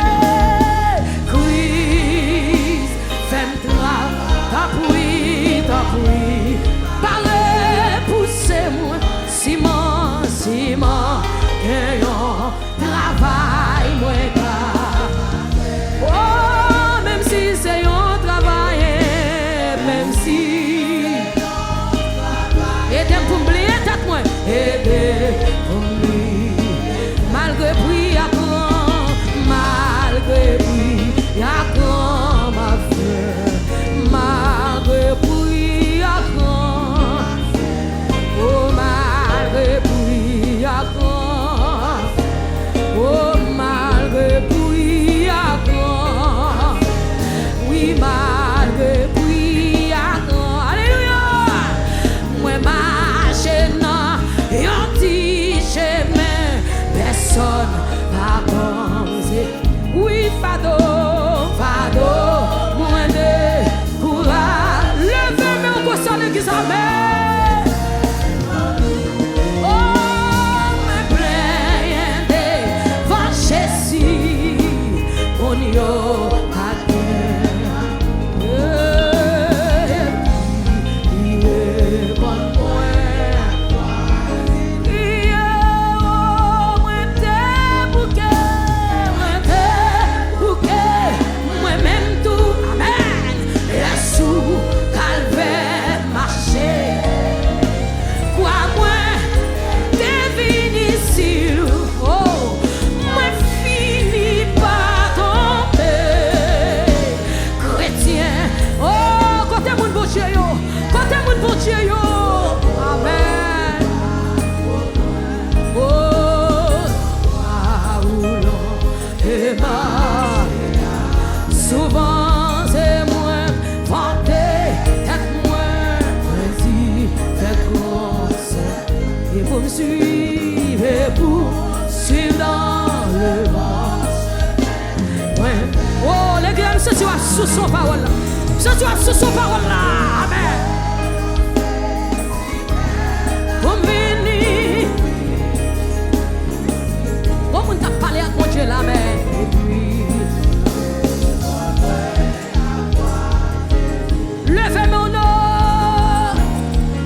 [SPEAKER 2] criez, fais-moi travail, t'appuie, parlez, poussez-moi, Simon, gagnons, travail, moi, oh, même si c'est un travail, même si senti sous son parole là. Senti sous son parole là. Amen. Pour venir. Bon, on t'a parlé à mon Dieu là, mais. Et puis. Levez mon nom.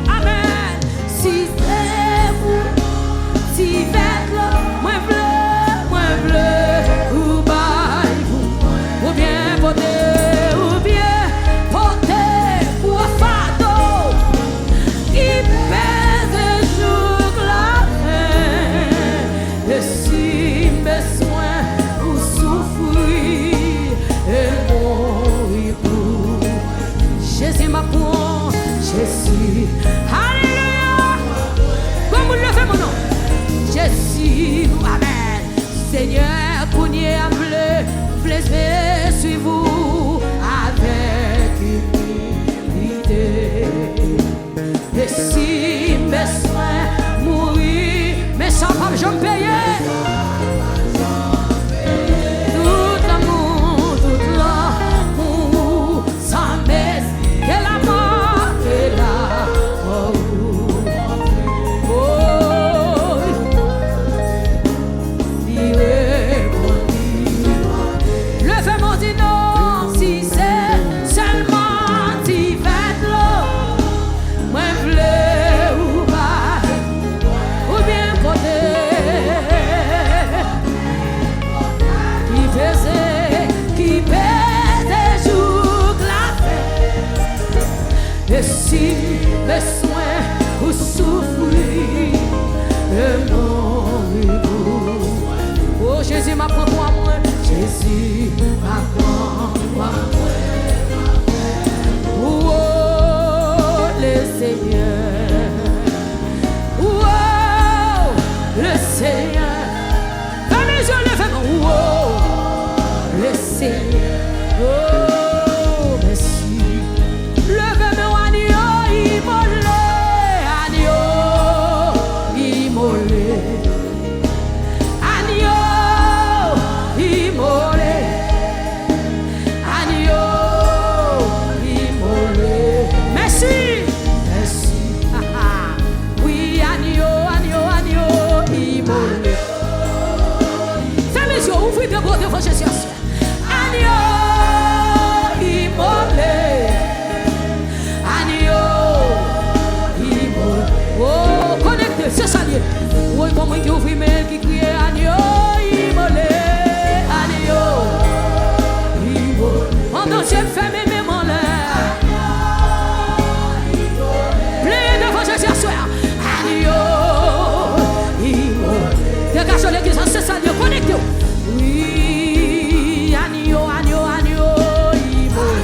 [SPEAKER 2] Amen. Si c'est vous, si faites le moins bleu, ou bail ou bien porter, ou bien porter pour fardeau qui pèse et joue la fin. Et si besoin ou souffrir et mourir pour Jésus m'apprend, Jésus, alléluia. Comme vous le faites mon nom, Jésus, amen. Seigneur, cognez à bleu, suis vous avec humilité. Et si besoin mourir, mais sans pas je me payer. Tout l'amour, sans baisse, que la mort est là. Si besoin ou souffrir et mourir. Oh Jésus m'apprend pour moi, Jésus m'apprend pour moi. Oh le Seigneur, oh le Seigneur, dans les yeux levés, oh le Seigneur, oh merci. Levez-moi. C'est ça, oui, pour moi qui ouvre mais qui crie agneau, immolé, agneau, immolé. Pendant que j'ai fermé mes mains là, plein de fois Jésus soir, agneau, immolé. Dégage l'église, c'est ça, connectez. Oui, agneau, agneau, agneau, immolé.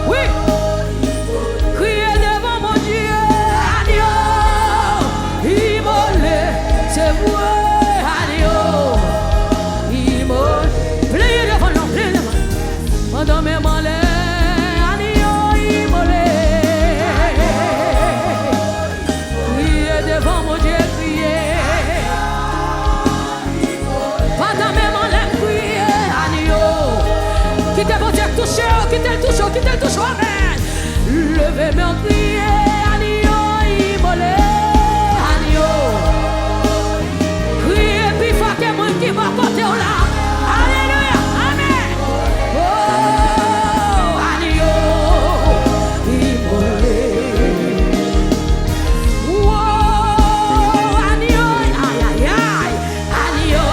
[SPEAKER 2] Oui, criez devant mon Dieu, agneau. C'est vous, agneau, immolé. Pliez devant nous, pliez devant. Pendant mes mains, agneau, immolé. Criez devant mon Dieu, criez. Pendant mes mains, criez, agneau. Quittez mon Dieu, touchez, quittez le touche, quittez le touche, amen. Levez-moi, criez, agneau, immolé. Qui va porter là. Alléluia. Amen. Oh, agneau, immolé. Oh, agneau, aïe, aïe, aïe. Agneau,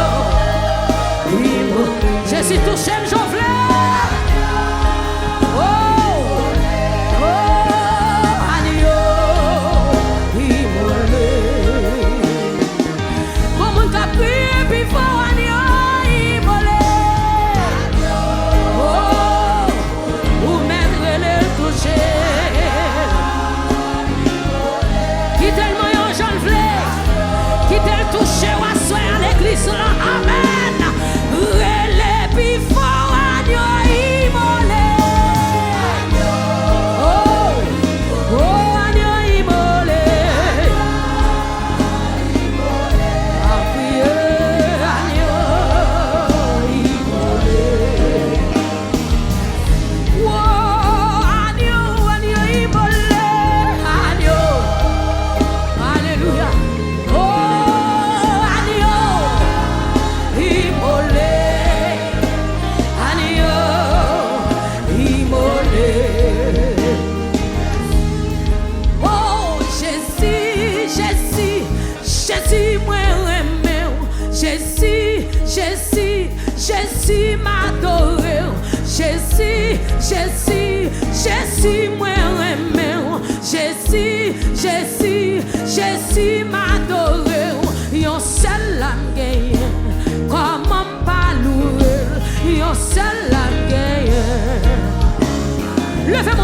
[SPEAKER 2] immolé. Jésus touché, j'en voulais. Oh, agneau.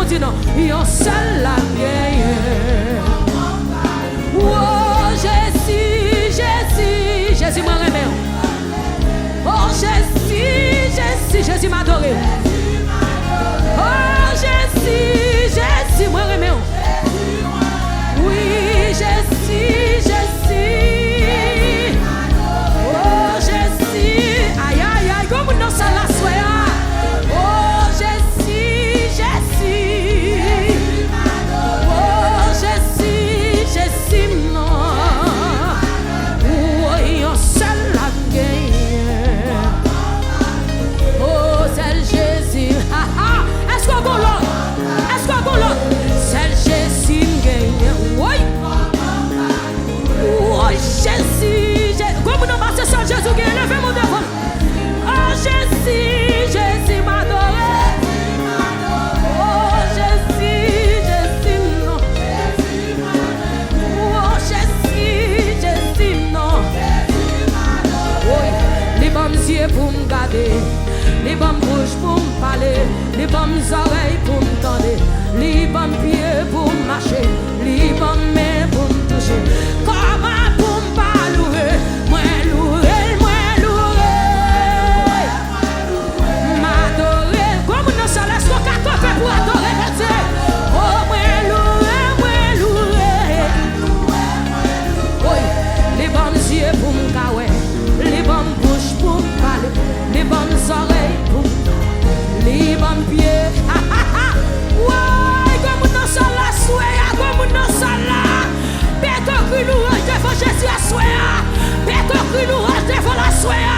[SPEAKER 2] dit non, yon seul la gagne. Oh Jésus, Jésus, Jésus m'a remis. Oh Jésus, Jésus, Jésus m'a adoré. Oh Jésus, Jésus m'a remis. Oui, Jésus, Jésus. Oh Jésus, aïe aïe aïe, comme nous sommes la soya. Oh Jésus, Jésus. Oh Jésus, Jésus, non. Oh, yon seul la gagne. Oh, c'est Jésus. Ha ha. Est-ce qu'on va l'autre? Est-ce qu'on va l'autre? C'est Jésus gagne. Oui. Oh Jésus, comme nous passons sur Jésus qui est levé mon devant. Oh Jésus, Jésus m'adore. Oh Jésus, Jésus non. Oh Jésus, Jésus non. Oui, les bons yeux pour me garder, les bonnes bouches pour me parler, les bonnes oreilles pour me tendre, les bons pieds pour me marcher, les bonnes mains pour me toucher. Comment pour me pas louer, moi louer, m'adorer. Comme nous sommes là, qu'on fait pour adorer Dieu. Oh, moi louer. Oui, les bons yeux pour me caouer, les bonnes bouches pour me parler, les bonnes oreilles pour me, les bons pieds. Ha ha ha. Ouais, comme nous sommes là, soya, comme nous sommes là. Péto que nous devant Jésus à soya. Péto que nous devant la soya.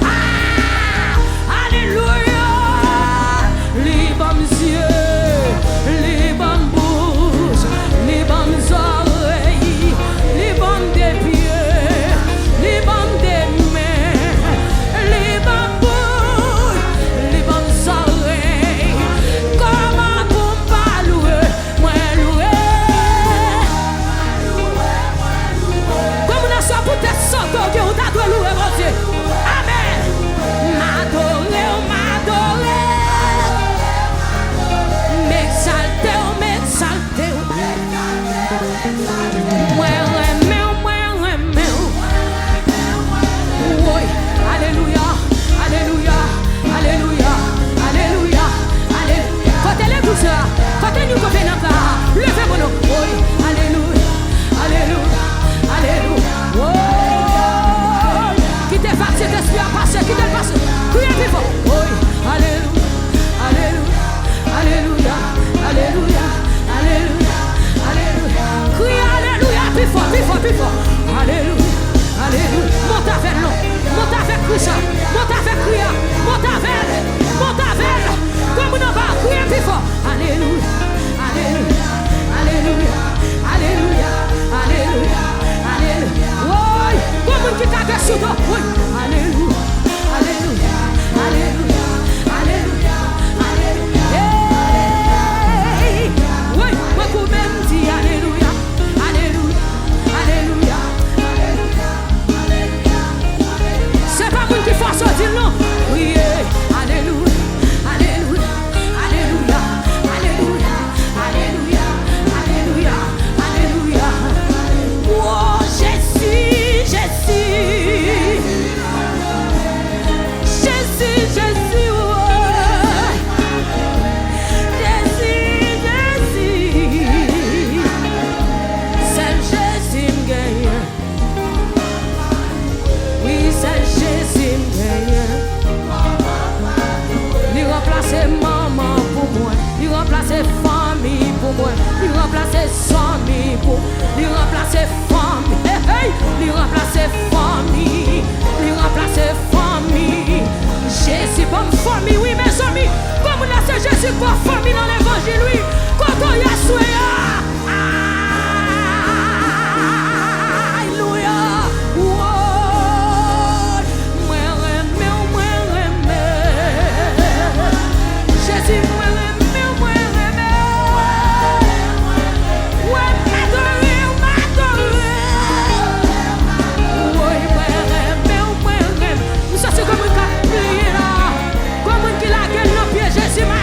[SPEAKER 2] Ah, alléluia. Les bons yeux, les bonnes bouches, les bonnes oreilles, les bonnes des pieds, les bonnes des mains, les bonnes bouches, les bonnes oreilles. Comment pour pas louer, moi louer. Comme nous sommes pour tes sortes, que on t'a doit louer mon Dieu. Amen. M'adorer, m'adorer. M'exalter, m'exalter. Moi aimer. Oui, alléluia, alléluia, alléluia, alléluia, alléluia. Côté les gousses, côté nous côté n'a pas. Levez mon nom. Oui, alléluia, alléluia, alléluia. Oh, qui te fasse cet esprit à passer, qui te passe. Criez plus fort. Oui, alléluia, alléluia, alléluia, alléluia, alléluia, alléluia. Criez alléluia, plus fort, plus fort, plus fort. Alléluia, alléluia. Monte avec l'eau, monte avec Christ, monte avec Christ, monte avec. Comme nous va crier plus fort. Alléluia, alléluia, alléluia, alléluia, alléluia, alléluia. Oui, comme qui t'a fait sur toi. Oui, alléluia, alléluia, alléluia, alléluia, alléluia. Hey, oui, moi pour même dit alléluia, alléluia, alléluia, alléluia, alléluia. C'est pas moi qui force à dire non. Oui, alléluia, alléluia, alléluia, alléluia, alléluia, alléluia, alléluia. Oh Jésus, Jésus, Jésus, Jésus, oh. Jésus, Jésus, c'est Jésus me gagne. Oui, c'est Jésus me gagne. Il remplace maman pour moi, il remplace famille pour moi, il remplace famille pour, il remplace famille, hey, il remplace famille, il remplace famille. Jésus pour famille, oui mes amis, comme on a c'est Jésus pour famille dans l'évangile, oui, quand on y a soya. Alléluia. Jésus, moi,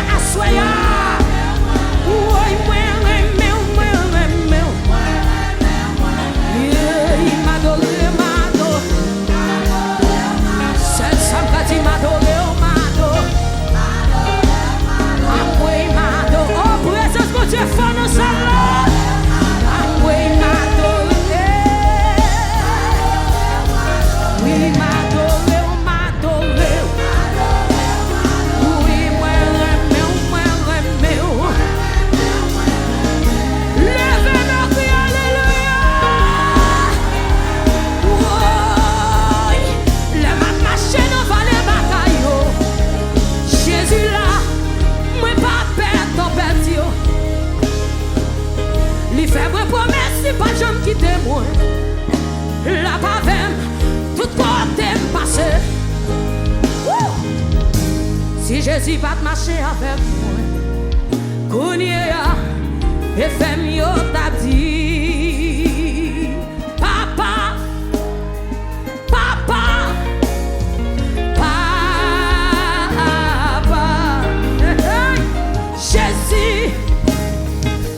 [SPEAKER 2] quitter moi. La pavem, tout côté passé. Si Jésus va marcher avec moi, Kounia et femme yo t'a dit, papa, papa, papa, hey, Jésus,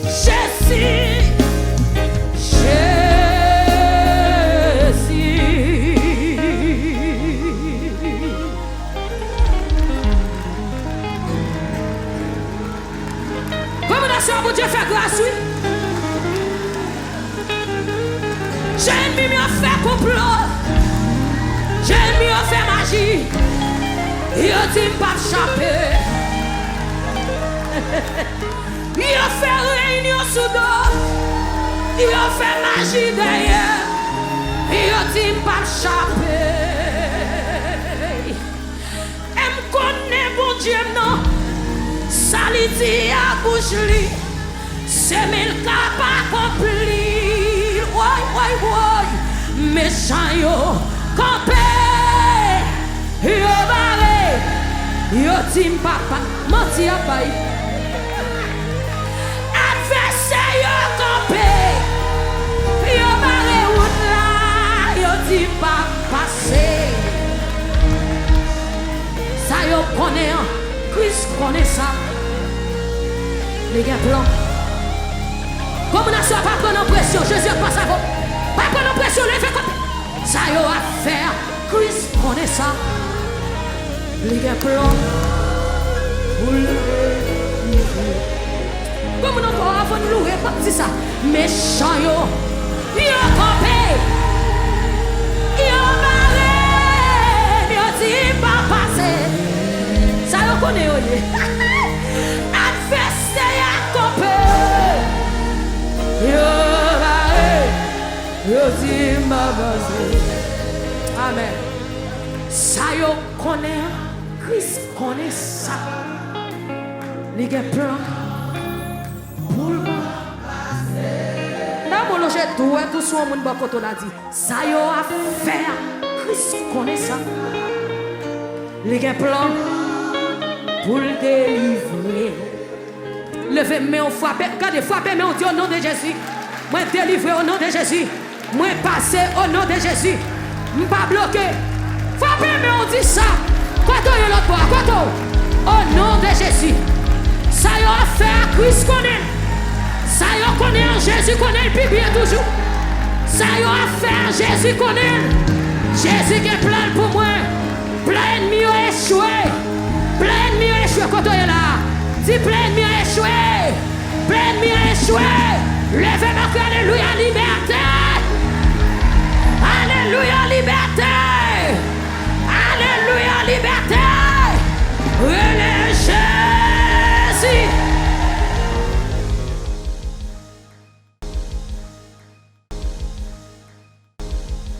[SPEAKER 2] Jésus,
[SPEAKER 1] Bon Dieu fait grâce, oui. J'ai mis à faire complot. J'ai mis à faire magie. Il a dit pas échapper. Il a fait réunion sous dos. Il a fait magie derrière. Il a dit pas échapper. Et me connaît bon Dieu non. Ça lui dit à bouche lui. C'est mille cas pas accompli. Ouais. Méchant yo, campé. Yo barré. Yo tim papa, menti à bail. Adversaire yo campé. Yo barré route là. Yo tim pas passer. Ça yo connaît, Christ connaît ça. Les gars blancs. Comme on a soit pas prendre pression, Jésus passe à vous. Pas prendre pression, levez comme ça y a affaire. Christ connaît ça. Les gars blancs. Comme on a encore avant de louer, pas dit ça. Méchant yo. Yo campé. Yo barré. Yo dit pas passer. Ça yo connaît yo. Adversaire a campé. Yo dis ma base. Amen. Ça yo connaît, Christ connaît ça. Les gars plan pour le passer. N'a pas logé tout son monde ba koto la dit. Ça yo a faire, Christ connaît ça. Les gars plan pour le délivrer. Levez main, frappez, regardez, frappez main, on dit au nom de Jésus. Moi délivré au nom de Jésus. Moi passé au nom de Jésus. Je pas bloqué. Frappez main, on dit ça. Quand on est l'autre bois, quand on. Au nom de Jésus. Ça y a affaire, Christ connaît. Ça y a connaît, Jésus connaît, puis bien toujours. Ça y a affaire, Jésus connaît. Jésus qui est plein pour moi. Plein de mieux échoué. Plein de mieux échoué quand on est là. Dis plein de mieux échoué. Plein de mieux échoué. Levez-moi, alléluia, liberté.